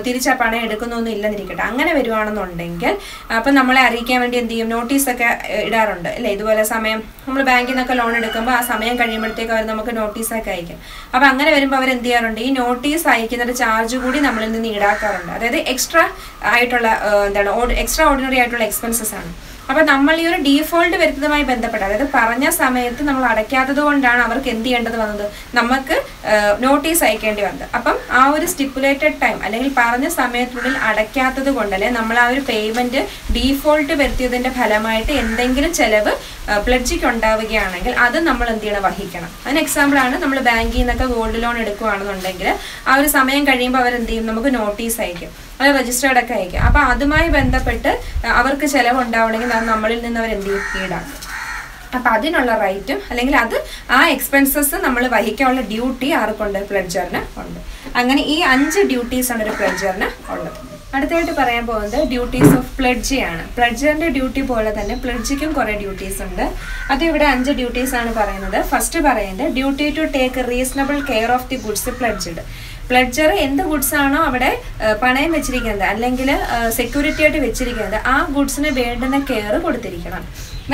തിരിച്ച് ആ പണം എടുക്കുന്നൊന്നും ഇല്ലെന്നിരിക്കട്ടെ. അങ്ങനെ വരുവാണെന്നുണ്ടെങ്കിൽ അപ്പം നമ്മളെ അറിയിക്കാൻ വേണ്ടി എന്ത് ചെയ്യും, നോട്ടീസൊക്കെ ഇടാറുണ്ട് അല്ലേ. ഇതുപോലെ സമയം നമ്മൾ ബാങ്കിൽ നിന്നൊക്കെ ലോൺ എടുക്കുമ്പോൾ ആ സമയം കഴിയുമ്പോഴത്തേക്ക് അവർ നമുക്ക് നോട്ടീസൊക്കെ അയക്കും. അപ്പം അങ്ങനെ വരുമ്പോൾ അവർ എന്ത് ചെയ്യാറുണ്ട്, ഈ നോട്ടീസ് അയക്കുന്നൊരു ചാർജ് കൂടി നമ്മളിൽ നിന്ന് ഈടാക്കാറുണ്ട്. അതായത് എക്സ്ട്രാ ആയിട്ടുള്ള എക്സ്ട്രാ ഓർഡിനറി ആയിട്ടുള്ള എക്സ്പെൻസസ് ആണ്. അപ്പം നമ്മൾ ഈ ഒരു ഡീഫോൾട്ട് വരുന്നതുമായി ബന്ധപ്പെട്ട്, അതായത് പറഞ്ഞ സമയത്ത് നമ്മൾ അടയ്ക്കാത്തത് കൊണ്ടാണ് അവർക്ക് എന്ത് ചെയ്യേണ്ടത് വന്നത്, നമുക്ക് നോട്ടീസ് അയക്കേണ്ടി വന്നത്. അപ്പം ആ ഒരു സ്റ്റിപ്പുലേറ്റഡ് ടൈം അല്ലെങ്കിൽ പറഞ്ഞ സമയത്തിനുള്ളിൽ അടയ്ക്കാത്തത് കൊണ്ടല്ലേ നമ്മൾ ആ ഒരു പേയ്മെന്റ് ഡീഫോൾട്ട് വരുത്തിയതിന്റെ ഫലമായിട്ട് എന്തെങ്കിലും ചെലവ് പ്ലഡ്ജിക്ക് ഉണ്ടാവുകയാണെങ്കിൽ അത് നമ്മൾ എന്ത് ചെയ്യണം, വഹിക്കണം. അതിന് എക്സാമ്പിളാണ് നമ്മൾ ബാങ്കിൽ നിന്നൊക്കെ ഗോൾഡ് ലോൺ എടുക്കുകയാണെന്നുണ്ടെങ്കിൽ ആ ഒരു സമയം കഴിയുമ്പോൾ അവർ എന്ത് ചെയ്യും, നമുക്ക് നോട്ടീസ് അയക്കും, അത് രജിസ്റ്റേർഡ് ഒക്കെ അയക്കും. അപ്പം അതുമായി ബന്ധപ്പെട്ട് അവർക്ക് ചിലവ് ഉണ്ടാവണമെങ്കിൽ അത് നമ്മളിൽ നിന്ന് അവർ എന്ത് ചെയ്യും, ഈടാക്കും. അപ്പം അതിനുള്ള റൈറ്റും അല്ലെങ്കിൽ അത് ആ എക്സ്പെൻസസ് നമ്മൾ വഹിക്കാനുള്ള ഡ്യൂട്ടി ആർക്കുണ്ട്, പ്ലഡ്ജറിന് ഉണ്ട്. അങ്ങനെ ഈ 5 ഡ്യൂട്ടീസാണ് ഒരു പ്ലഡ്ജറിന് ഉള്ളത്. അടുത്തായിട്ട് പറയാൻ പോകുന്നത് ഡ്യൂട്ടീസ് ഓഫ് പ്ലഡ്ജിയാണ്. പ്ലഡ്ജറിന്റെ ഡ്യൂട്ടി പോലെ തന്നെ പ്ലഡ്ജിക്കും കുറേ ഡ്യൂട്ടീസ് ഉണ്ട്. അത് ഇവിടെ 5 ഡ്യൂട്ടീസ് ആണ് പറയുന്നത്. ഫസ്റ്റ് പറയുന്നത് duty to take reasonable care of the goods pledged. Pledger എന്ത് ഗുഡ്സ് ആണോ അവിടെ പണയം വെച്ചിരിക്കുന്നത് അല്ലെങ്കിൽ സെക്യൂരിറ്റി ആയിട്ട് വെച്ചിരിക്കുന്നത് ആ ഗുഡ്സിന് വേണ്ടുന്ന കെയർ കൊടുത്തിരിക്കണം.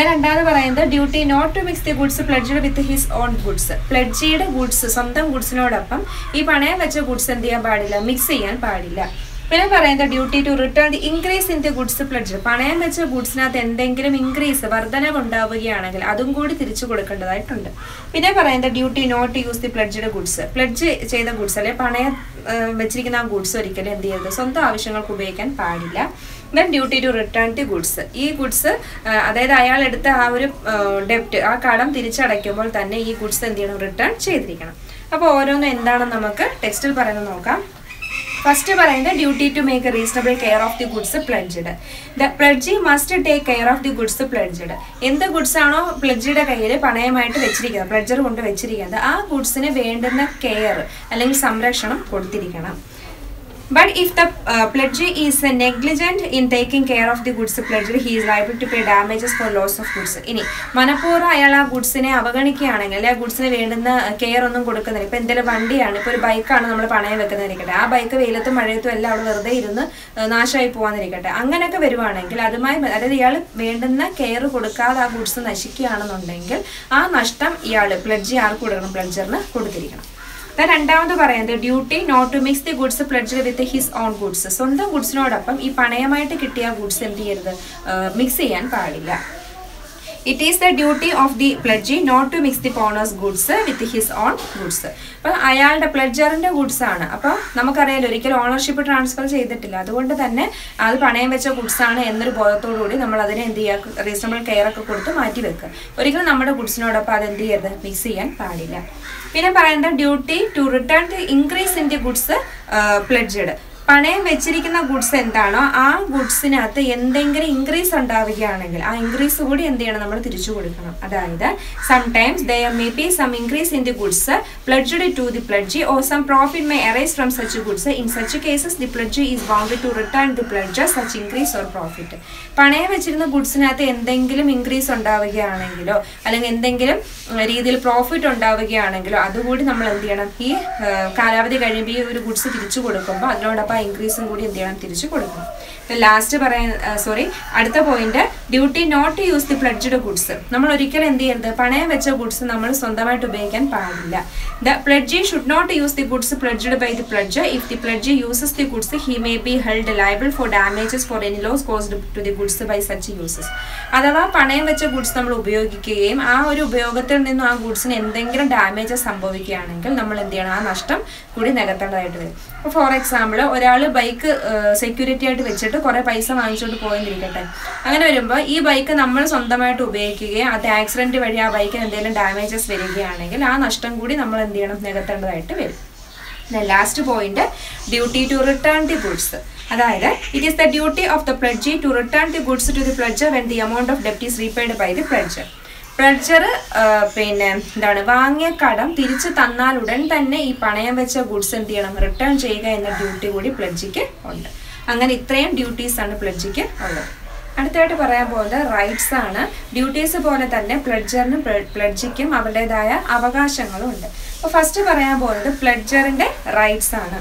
രണ്ടാമത് പറയുന്നത് duty not to mix the goods pledged with his own goods. പ്ലഡ്ജിയുടെ ഗുഡ്സ് സ്വന്തം ഗുഡ്സിനോടൊപ്പം ഈ പണയം വെച്ച ഗുഡ്സ് എന്ത് ചെയ്യാൻ പാടില്ല, മിക്സ് ചെയ്യാൻ പാടില്ല. പിന്നെ പറയുന്നത് duty to return the increase in the goods pledge. പണയം വെച്ച ഗുഡ്സിനകത്ത് എന്തെങ്കിലും ഇൻക്രീസ് വർധനവ് ഉണ്ടാവുകയാണെങ്കിൽ അതും കൂടി തിരിച്ചു കൊടുക്കേണ്ടതായിട്ടുണ്ട്. പിന്നെ പറയുന്നത് duty not use the pledged goods. Pledge ചെയ്ത ഗുഡ്സ് അല്ലെ പണയം വെച്ചിരിക്കുന്ന ആ ഗുഡ്സ് ഒരിക്കലും എന്ത് ചെയ്യരുത്, സ്വന്തം ആവശ്യങ്ങൾക്ക് ഉപയോഗിക്കാൻ പാടില്ല. Then duty to return the goods. ഈ ഗുഡ്സ് അതായത് അയാൾ എടുത്ത ആ ഒരു ഡെപ്റ്റ്, ആ കടം തിരിച്ചടയ്ക്കുമ്പോൾ തന്നെ ഈ ഗുഡ്സ് എന്ത് ചെയ്യണം, റിട്ടേൺ ചെയ്തിരിക്കണം. അപ്പോൾ ഓരോന്നും എന്താണെന്ന് നമുക്ക് ടെക്സ്റ്റിൽ പറയുന്നത് നോക്കാം. ഫസ്റ്റ് പറയുന്നത് duty to make a reasonable care of the goods pledged. The pledgee must take care of the goods pledged. എന്ത് ഗുഡ്സ് ആണോ പ്ലഡ്ജിയുടെ കയ്യിൽ പണയമായിട്ട് വെച്ചിരിക്കുന്നത്, പ്ലഡ്ജർ കൊണ്ട് വെച്ചിരിക്കുന്നത്, ആ ഗുഡ്സിന് വേണ്ടുന്ന കെയർ അല്ലെങ്കിൽ സംരക്ഷണം കൊടുത്തിരിക്കണം. But if the pledgee is negligent in taking care of the goods pledged, he is liable to pay damages for loss of goods. ഇനി മനഃപൂർവ്വം അയാൾ ആ ഗുഡ്സിനെ അവഗണിക്കുകയാണെങ്കിൽ, അല്ലെങ്കിൽ ആ ഗുഡ്സിന് വേണ്ടുന്ന കെയർ ഒന്നും കൊടുക്കുന്നില്ല. ഇപ്പോൾ എന്തെങ്കിലും വണ്ടിയാണ്, ഇപ്പോൾ ഒരു ബൈക്കാണ് നമ്മൾ പണയം വെക്കുന്നതിരിക്കട്ടെ, ആ ബൈക്ക് വെയിലത്തും മഴയത്തും എല്ലാം അവിടെ വെറുതെ ഇരുന്ന് നാശമായി പോകാന്നിരിക്കട്ടെ, അങ്ങനെയൊക്കെ വരുവാണെങ്കിൽ അതുമായി, അതായത് ഇയാൾ വേണ്ടുന്ന കെയർ കൊടുക്കാതെ ആ ഗുഡ്സ് നശിക്കുകയാണെന്നുണ്ടെങ്കിൽ ആ നഷ്ടം ഇയാൾ പ്ലഡ്ജി ആർക്ക് കൊടുക്കണം, പ്ലഡ്ജറിന് കൊടുത്തിരിക്കണം. രണ്ടാമത് പറയുന്നത് duty not to mix the goods pledged with his own goods. സ്വന്തം ഗുഡ്സിനോടൊപ്പം ഈ പണയമായിട്ട് കിട്ടിയ ഗുഡ്സ് എന്ത് ചെയ്യരുത്, മിക്സ് ചെയ്യാൻ പാടില്ല. It is the duty of the pledgee not to mix the owner's goods with his own goods. അപ്പോൾ അയാളുടെ പ്ലഡ്ജറിന്റെ ഗുഡ്സ് ആണ്. അപ്പോൾ നമുക്കറിയാലോ ഒരിക്കലും ഓണർഷിപ്പ് ട്രാൻസ്ഫർ ചെയ്തിട്ടില്ല, അതുകൊണ്ട് തന്നെ അത് പണയം വെച്ച ഗുഡ്സ് ആണ് എന്നൊരു ബോധത്തോടു കൂടി നമ്മൾ അതിനെ എന്ത് ചെയ്യുക, റീസണബിൾ കെയർ ഒക്കെ കൊടുത്ത് മാറ്റി വെക്കുക. ഒരിക്കലും നമ്മുടെ ഗുഡ്സിനോടൊപ്പം അത് എന്ത് ചെയ്യരുത്, മിക്സ് ചെയ്യാൻ പാടില്ല. പിന്നെ പറയുന്നത് duty to return the increase in the goods pledged. പണയം വെച്ചിരിക്കുന്ന ഗുഡ്സ് എന്താണോ ആ ഗുഡ്സിനകത്ത് എന്തെങ്കിലും ഇൻക്രീസ് ഉണ്ടാവുകയാണെങ്കിൽ ആ ഇൻക്രീസ് കൂടി എന്ത് ചെയ്യണം, നമ്മൾ തിരിച്ചു കൊടുക്കണം. അതായത് sometimes there may be some increase in the goods pledged to the pledgee or some profit may arise from such goods. In such cases the pledgee is bound to return the pledger such increase or profit. പണയം വെച്ചിരുന്ന ഗുഡ്സിനകത്ത് എന്തെങ്കിലും increase ഉണ്ടാവുകയാണെങ്കിലോ അല്ലെങ്കിൽ എന്തെങ്കിലും രീതിയിൽ profit ഉണ്ടാവുകയാണെങ്കിലോ അതുകൂടി നമ്മൾ എന്ത് ചെയ്യണം, ഈ കാലാവധി കഴിയുമ്പോൾ ഈ ഒരു ഗുഡ്സ് തിരിച്ചു കൊടുക്കുമ്പോൾ അതിനോടൊപ്പം ഇൻക്രീസും കൂടി എന്ത് ചെയ്യണം, തിരിച്ചു കൊടുക്കണം. ലാസ്റ്റ് അടുത്ത point duty not to use the pledged goods. നമ്മൾ ഒരിക്കലും എന്ത് ചെയ്യരുത്, പണയം വെച്ച ഗുഡ്സ് നമ്മൾ സ്വന്തമായിട്ട് ഉപയോഗിക്കാൻ പാടില്ല. The pledgee should not use the goods pledged by the pledger. If the pledgee uses the goods he may be held liable for damages for any loss caused to the goods by such uses. അഥവാ പണയം വെച്ച goods നമ്മൾ ഉപയോഗിക്കുകയും ആ ഒരു ഉപയോഗത്തിൽ നിന്നും ആ ഗുഡ്സിന് എന്തെങ്കിലും ഡാമേജസ് സംഭവിക്കുകയാണെങ്കിൽ നമ്മൾ എന്ത് ചെയ്യണം, ആ നഷ്ടം കൂടി നികത്തേണ്ടതായിട്ട് വരും. ഇപ്പോൾ ഫോർ എക്സാമ്പിൾ ഒരാൾ ബൈക്ക് സെക്യൂരിറ്റി ആയിട്ട് വെച്ചിട്ട് കുറെ പൈസ വാങ്ങിച്ചുകൊണ്ട് പോയെന്നിരിക്കട്ടെ, അങ്ങനെ വരുമ്പോൾ ഈ ബൈക്ക് നമ്മൾ സ്വന്തമായിട്ട് ഉപയോഗിക്കുകയും അത് ആക്സിഡന്റ് വഴി ആ ബൈക്കിന് എന്തെങ്കിലും ഡാമേജസ് വരികയാണെങ്കിൽ ആ നഷ്ടം കൂടി നമ്മൾ എന്ത് ചെയ്യണം, നികത്തേണ്ടതായിട്ട് വരും. Last point duty to return the goods. അതായത് it is the duty of the pledgee to return the goods to the pledger when the amount of ഡെപ്റ്റ് is repaid by the pledger. Pledger വാങ്ങിയ കടം തിരിച്ചു തന്നാൽ ഉടൻ തന്നെ ഈ പണയം വെച്ച ഗുഡ്സ് എന്ത് ചെയ്യണം, റിട്ടേൺ ചെയ്യുക എന്ന ഡ്യൂട്ടി കൂടി പ്ലഡ്ജിക്ക് ഉണ്ട്. അങ്ങനെ ഇത്രയും ഡ്യൂട്ടീസ് ആണ് പ്ലഡ്ജിക്ക് ഉള്ളത്. അടുത്തായിട്ട് പറയാൻ പോകുന്നത് റൈറ്റ്സ് ആണ്. ഡ്യൂട്ടീസ് പോലെ തന്നെ പ്ലഡ്ജറിനും പ്ലഡ്ജിക്കും അവരുടേതായ അവകാശങ്ങളും ഉണ്ട്. അപ്പോൾ ഫസ്റ്റ് പറയാൻ പോകുന്നത് പ്ലഡ്ജറിന്റെ റൈറ്റ്സ് ആണ്.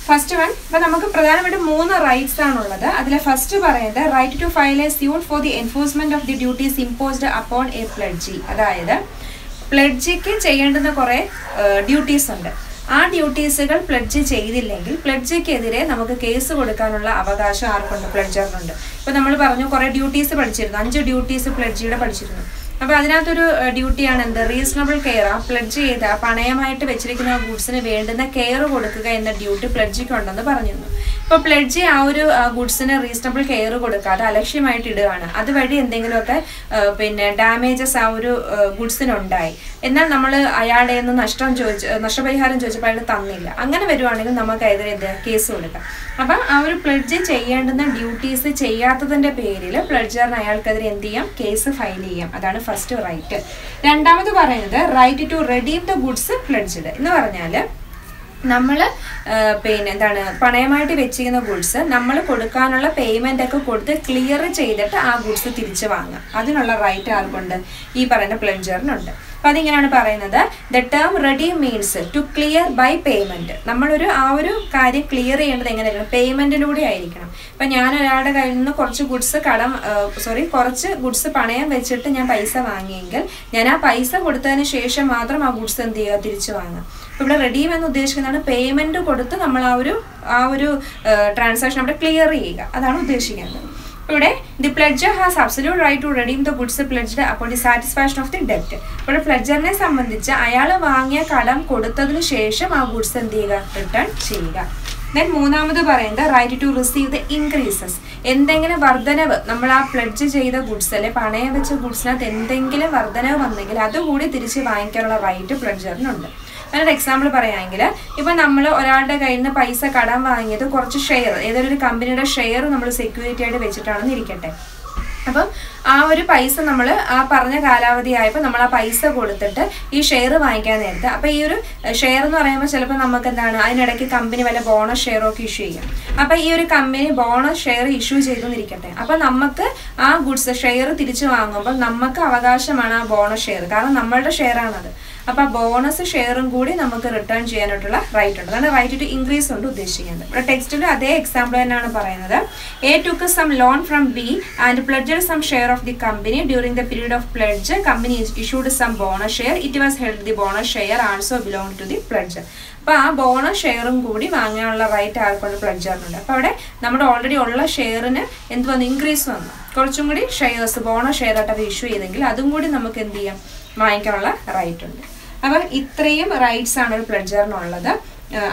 ഫസ്റ്റ് വൺ, ഇപ്പൊ നമുക്ക് പ്രധാനമായിട്ടും 3 റൈറ്റ്സ് ആണുള്ളത്. അതിലെ ഫസ്റ്റ് പറയുന്നത് right to file a suit for the enforcement of the duties imposed upon a pledgee. അതായത് പ്ലഡ്ജിക്ക് ചെയ്യേണ്ടുന്ന കുറെ ഡ്യൂട്ടീസ് ഉണ്ട്. ആ ഡ്യൂട്ടീസുകൾ പ്ലഡ്ജ് ചെയ്തില്ലെങ്കിൽ പ്ലഡ്ജിക്കെതിരെ നമുക്ക് കേസ് കൊടുക്കാനുള്ള അവകാശം ആർക്കുണ്ട്, പ്ലഡ്ജറിനുണ്ട്. ഇപ്പൊ നമ്മൾ പറഞ്ഞു കുറെ ഡ്യൂട്ടീസ് പഠിച്ചിരുന്നു, 5 ഡ്യൂട്ടീസ് പ്ലഡ്ജിയുടെ പഠിച്ചിരുന്നു. അപ്പോൾ അതിനകത്തൊരു ഡ്യൂട്ടിയാണ് എന്ത്, റീസണബിൾ കെയർ. ആ പ്ലഡ്ജ് ചെയ്ത് ആ പണയമായിട്ട് വെച്ചിരിക്കുന്ന ഗുഡ്സിന് വേണ്ടുന്ന കെയർ കൊടുക്കുക എന്ന ഡ്യൂട്ടി പ്ലഡ്ജിക്ക് ഉണ്ടെന്ന് പറഞ്ഞിരുന്നു. ഇപ്പോൾ പ്ലഡ്ജി ആ ഒരു ഗുഡ്സിന് റീസണബിൾ കെയർ കൊടുക്കാതെ അലക്ഷ്യമായിട്ട് ഇടുകയാണ്. അതുവഴി എന്തെങ്കിലുമൊക്കെ ഡാമേജസ് ആ ഒരു ഗുഡ്സിനുണ്ടായി, എന്നാൽ നമ്മൾ അയാളുടെ നിന്ന് നഷ്ടപരിഹാരം ചോദിച്ചപ്പോൾ അയാൾ തന്നില്ല. അങ്ങനെ വരുവാണെങ്കിൽ നമുക്കെതിരെ കേസ് കൊടുക്കാം. അപ്പം ആ ഒരു പ്ലഡ്ജ് ചെയ്യേണ്ടുന്ന ഡ്യൂട്ടീസ് ചെയ്യാത്തതിന്റെ പേരിൽ പ്ലഡ്ജറിന് അയാൾക്കെതിരെ എന്ത് ചെയ്യാം, കേസ് ഫയൽ ചെയ്യാം. അതാണ് ഫസ്റ്റ് റൈറ്റ്. രണ്ടാമത് പറയുന്നത് right to redeem the goods pledged എന്ന് പറഞ്ഞാൽ നമ്മൾ പണയമായിട്ട് വെച്ചിരിക്കുന്ന ഗുഡ്സ് നമ്മൾ കൊടുക്കാനുള്ള പേയ്മെന്റ് ഒക്കെ കൊടുത്ത് ക്ലിയർ ചെയ്തിട്ട് ആ ഗുഡ്സ് തിരിച്ചു വാങ്ങാം. അതിനുള്ള റൈറ്റ് ആർക്കുണ്ട്, ഈ പറയുന്ന പ്ലഡ്ജറിനുണ്ട്. അപ്പൊ അതിങ്ങനെയാണ് പറയുന്നത്, the term redeem means to clear by payment. നമ്മളൊരു ആ ഒരു കാര്യം ക്ലിയർ ചെയ്യേണ്ടത് എങ്ങനെയായിരിക്കണം, പേയ്മെന്റിലൂടെ ആയിരിക്കണം. ഇപ്പൊ ഞാൻ ഒരാളുടെ കയ്യിൽ നിന്ന് കുറച്ച് ഗുഡ്സ് പണയം വെച്ചിട്ട് ഞാൻ പൈസ വാങ്ങിയെങ്കിൽ ഞാൻ ആ പൈസ കൊടുത്തതിന് ശേഷം മാത്രം ആ ഗുഡ്സ് എന്ത് ചെയ്യുക, തിരിച്ചു വാങ്ങാം. അപ്പൊ ഇവിടെ റെഡീം എന്ന് ഉദ്ദേശിക്കുന്നതാണ് പേയ്മെന്റ് കൊടുത്ത് നമ്മൾ ആ ഒരു ട്രാൻസാക്ഷൻ അവിടെ ക്ലിയർ ചെയ്യുക, അതാണ് ഉദ്ദേശിക്കുന്നത്. ഇവിടെ the pledger has absolute right to redeem the goods pledged upon the satisfaction of the ഡെപ്റ്റ്. ഇവിടെ പ്ലഡ്ജറിനെ സംബന്ധിച്ച് അയാൾ വാങ്ങിയ കടം കൊടുത്തതിന് ശേഷം ആ ഗുഡ്സ് എന്ത് ചെയ്യുക, റിട്ടേൺ ചെയ്യുക. ദെൻ മൂന്നാമത് പറയുന്നത് right to receive the increases. എന്തെങ്കിലും വർധനവ് നമ്മൾ ആ പ്ലെഡ്ജ് ചെയ്ത ഗുഡ്സ് അല്ലെ പണയം വെച്ച ഗുഡ്സിനകത്ത് എന്തെങ്കിലും വർധനവ് വന്നെങ്കിൽ അതുകൂടി തിരിച്ച് വാങ്ങിക്കാനുള്ള റൈറ്റ് പ്ലെഡ്ജറിനുണ്ട്. അതിനൊരു എക്സാമ്പിൾ പറയുകയാണെങ്കിൽ ഇപ്പം നമ്മൾ ഒരാളുടെ കയ്യിൽ നിന്ന് പൈസ കടം വാങ്ങിയത് കുറച്ച് ഷെയർ ഏതൊരു ഒരു കമ്പനിയുടെ ഷെയർ നമ്മൾ സെക്യൂരിറ്റി ആയിട്ട് വെച്ചിട്ടാണെന്ന് ഇരിക്കട്ടെ. അപ്പം ആ ഒരു പൈസ നമ്മൾ ആ പറഞ്ഞ കാലാവധി ആയപ്പോൾ നമ്മൾ ആ പൈസ കൊടുത്തിട്ട് ഈ ഷെയർ വാങ്ങിക്കാൻ നേരത്തെ അപ്പോൾ ഈ ഒരു ഷെയർ എന്ന് പറയുമ്പോൾ ചിലപ്പോൾ നമുക്ക് എന്താണ് അതിനിടയ്ക്ക് കമ്പനി വല്ല ബോണസ് ഷെയറോ ഒക്കെ ഇഷ്യൂ ചെയ്യും. അപ്പോൾ ഈ ഒരു കമ്പനി ബോണസ് ഷെയർ ഇഷ്യൂ ചെയ്തെന്നിരിക്കട്ടെ. അപ്പോൾ നമുക്ക് ആ ഗുഡ്സ് ഷെയർ തിരിച്ചു വാങ്ങുമ്പോൾ നമുക്ക് അവകാശമാണ് ആ ബോണസ് ഷെയർ, കാരണം നമ്മളുടെ ഷെയർ ആണത്. അപ്പോൾ ആ ബോണസ് ഷെയറും കൂടി നമുക്ക് റിട്ടേൺ ചെയ്യാനായിട്ടുള്ള റൈറ്റ് ഉണ്ട്. അതാണ് റൈറ്റ് ടു ഇൻക്രീസ് കൊണ്ട് ഉദ്ദേശിക്കുന്നത്. ഇവിടെ ടെക്സ്റ്റിൽ അതേ എക്സാമ്പിൾ തന്നെയാണ് പറയുന്നത്. A took some loan from B and pledged some share of the company. During the period of pledge, company issued some bonus share. It was held the bonus share also belonged to the pledger. അപ്പോൾ ആ bonus ഷെയറും കൂടി വാങ്ങാനുള്ള right ആർക്കൊണ്ട് പ്ലെഡ്ജറിനുണ്ട്. അപ്പോൾ അവിടെ നമ്മുടെ already ഉള്ള ഷെയറിന് എന്ത് വന്നു, ഇൻക്രീസ് വന്നു. കുറച്ചും കൂടി ഷെയർസ് ബോണസ് ഷെയർ ആയിട്ട് അവർ ഇഷ്യൂ ചെയ്തെങ്കിൽ അതും കൂടി നമുക്ക് എന്ത് ചെയ്യാം, വാങ്ങിക്കാനുള്ള റൈറ്റ് ഉണ്ട്. അപ്പം ഇത്രയും റൈറ്റ്സ് ആണ് ഒരു പ്ലെഡ്ജറിനുള്ളത്.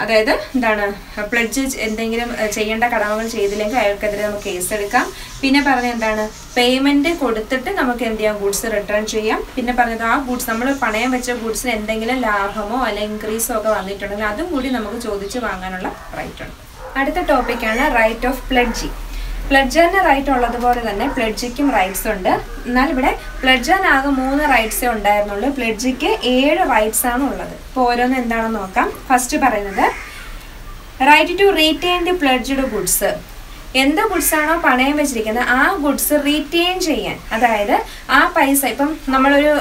അതായത് എന്താണ്, പ്ലെഡ്ജ് എന്തെങ്കിലും ചെയ്യേണ്ട കടമകൾ ചെയ്തില്ലെങ്കിൽ അയാൾക്കെതിരെ നമുക്ക് കേസ് എടുക്കാം. പിന്നെ പറഞ്ഞത് എന്താണ്, പേയ്മെൻറ്റ് കൊടുത്തിട്ട് നമുക്ക് എന്ത് ചെയ്യാം, ഗുഡ്സ് റിട്ടേൺ ചെയ്യാം. പിന്നെ പറഞ്ഞത് ആ ഗുഡ്സ് നമ്മൾ പണയം വെച്ച ഗുഡ്സിന് എന്തെങ്കിലും ലാഭമോ അല്ലെങ്കിൽ ഇൻക്രീസോ ഒക്കെ വന്നിട്ടുണ്ടെങ്കിൽ അതും കൂടി നമുക്ക് ചോദിച്ച് വാങ്ങാനുള്ള റൈറ്റ് ഉണ്ട്. അടുത്ത ടോപ്പിക്കാണ് റൈറ്റ് ഓഫ് പ്ലെഡ്ജി. പ്ലെഡ്ജറിന് റൈറ്റ് ഉള്ളതുപോലെ തന്നെ പ്ലെഡ്ജിക്കും റൈറ്റ്സ് ഉണ്ട്. എന്നാൽ ഇവിടെ പ്ലെഡ്ജറിനാകെ 3 റൈറ്റ്സേ ഉണ്ടായിരുന്നുള്ളൂ, പ്ലെഡ്ജിക്ക് 7 റൈറ്റ്സ് ആണ് ഉള്ളത്. ഇപ്പോൾ ഓരോന്ന് എന്താണെന്ന് നോക്കാം. ഫസ്റ്റ് പറയുന്നത് right to retain the pledged goods. എന്ത് ഗുഡ്സ് ആണോ പണയം വെച്ചിരിക്കുന്നത് ആ ഗുഡ്സ് റീറ്റെയിൻ ചെയ്യാൻ, അതായത് ആ പൈസ ഇപ്പം നമ്മളൊരു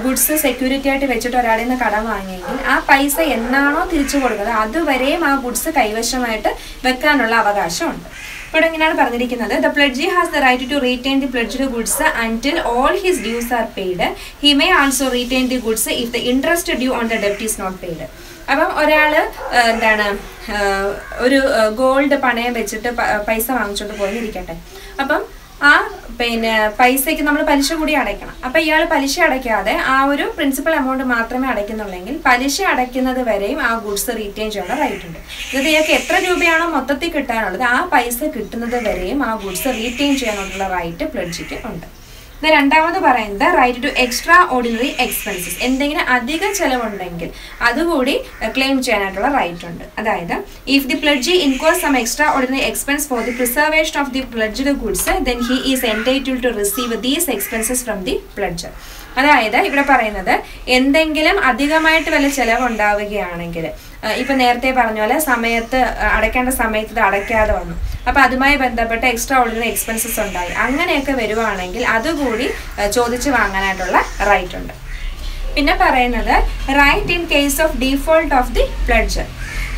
ഗുഡ്സ് സെക്യൂരിറ്റി ആയിട്ട് വെച്ചിട്ട് ഒരാളിൽ നിന്ന് കടം വാങ്ങിയെങ്കിൽ ആ പൈസ എന്നാണോ തിരിച്ചു കൊടുക്കുന്നത് അതുവരെയും ആ ഗുഡ്സ് കൈവശമായിട്ട് വെക്കാനുള്ള അവകാശമുണ്ട്. ഇവിടെ ഇങ്ങനെയാണ് പറഞ്ഞിരിക്കുന്നത്, the pledgee has the right to retain the pledged goods until all his dues are paid. He may also retain the goods if the interest due on the ഡെപ്റ്റ് ഈസ് നോട്ട് പെയ്ഡ്. അപ്പം ഒരാൾ എന്താണ് ഒരു gold പണയം വെച്ചിട്ട് പൈസ വാങ്ങിച്ചുകൊണ്ട് പോയിരിക്കട്ടെ. അപ്പം ആ പൈസയ്ക്ക് നമ്മൾ പലിശ കൂടി അടയ്ക്കണം. അപ്പം ഇയാൾ പലിശ അടയ്ക്കാതെ ആ ഒരു പ്രിൻസിപ്പൽ എമൗണ്ട് മാത്രമേ അടയ്ക്കുന്നുള്ളെങ്കിൽ പലിശ അടയ്ക്കുന്നത് വരെയും ആ ഗുഡ്സ് റീറ്റെയിൻ ചെയ്യാനുള്ള റൈറ്റ് ഉണ്ട്. ഇത് ഇയാൾക്ക് എത്ര രൂപയാണോ മൊത്തത്തിൽ കിട്ടാനുള്ളത് ആ പൈസ കിട്ടുന്നത് വരെയും ആ ഗുഡ്സ് റീറ്റെയിൻ ചെയ്യാനുള്ള റൈറ്റ് പ്ലെഡ്ജിക്ക് ഉണ്ട്. ഇത് രണ്ടാമത് പറയുന്നത് right to extraordinary expenses. എന്തെങ്കിലും അധിക ചെലവുണ്ടെങ്കിൽ അതുകൂടി ക്ലെയിം ചെയ്യാനായിട്ടുള്ള റൈറ്റ് ഉണ്ട്. അതായത് if the pledgee incurs some extraordinary expense for the preservation of the pledged goods then he is entitled to receive these expenses from the pledger. അതായത് ഇവിടെ പറയുന്നത് എന്തെങ്കിലും അധികമായിട്ട് വല്ല ചിലവുണ്ടാവുകയാണെങ്കിൽ, ഇപ്പം നേരത്തെ പറഞ്ഞ പോലെ സമയത്ത് അടയ്ക്കേണ്ട സമയത്ത് ഇത് അടയ്ക്കാതെ വന്നു, അപ്പോൾ അതുമായി ബന്ധപ്പെട്ട എക്സ്ട്രാ ഓർഡിനറി എക്സ്പെൻസസ് ഉണ്ടായി, അങ്ങനെയൊക്കെ വരുവാണെങ്കിൽ അതുകൂടി ചോദിച്ച് വാങ്ങാനായിട്ടുള്ള റൈറ്റ് ഉണ്ട്. പിന്നെ പറയുന്നത് right in case of default of the pledger.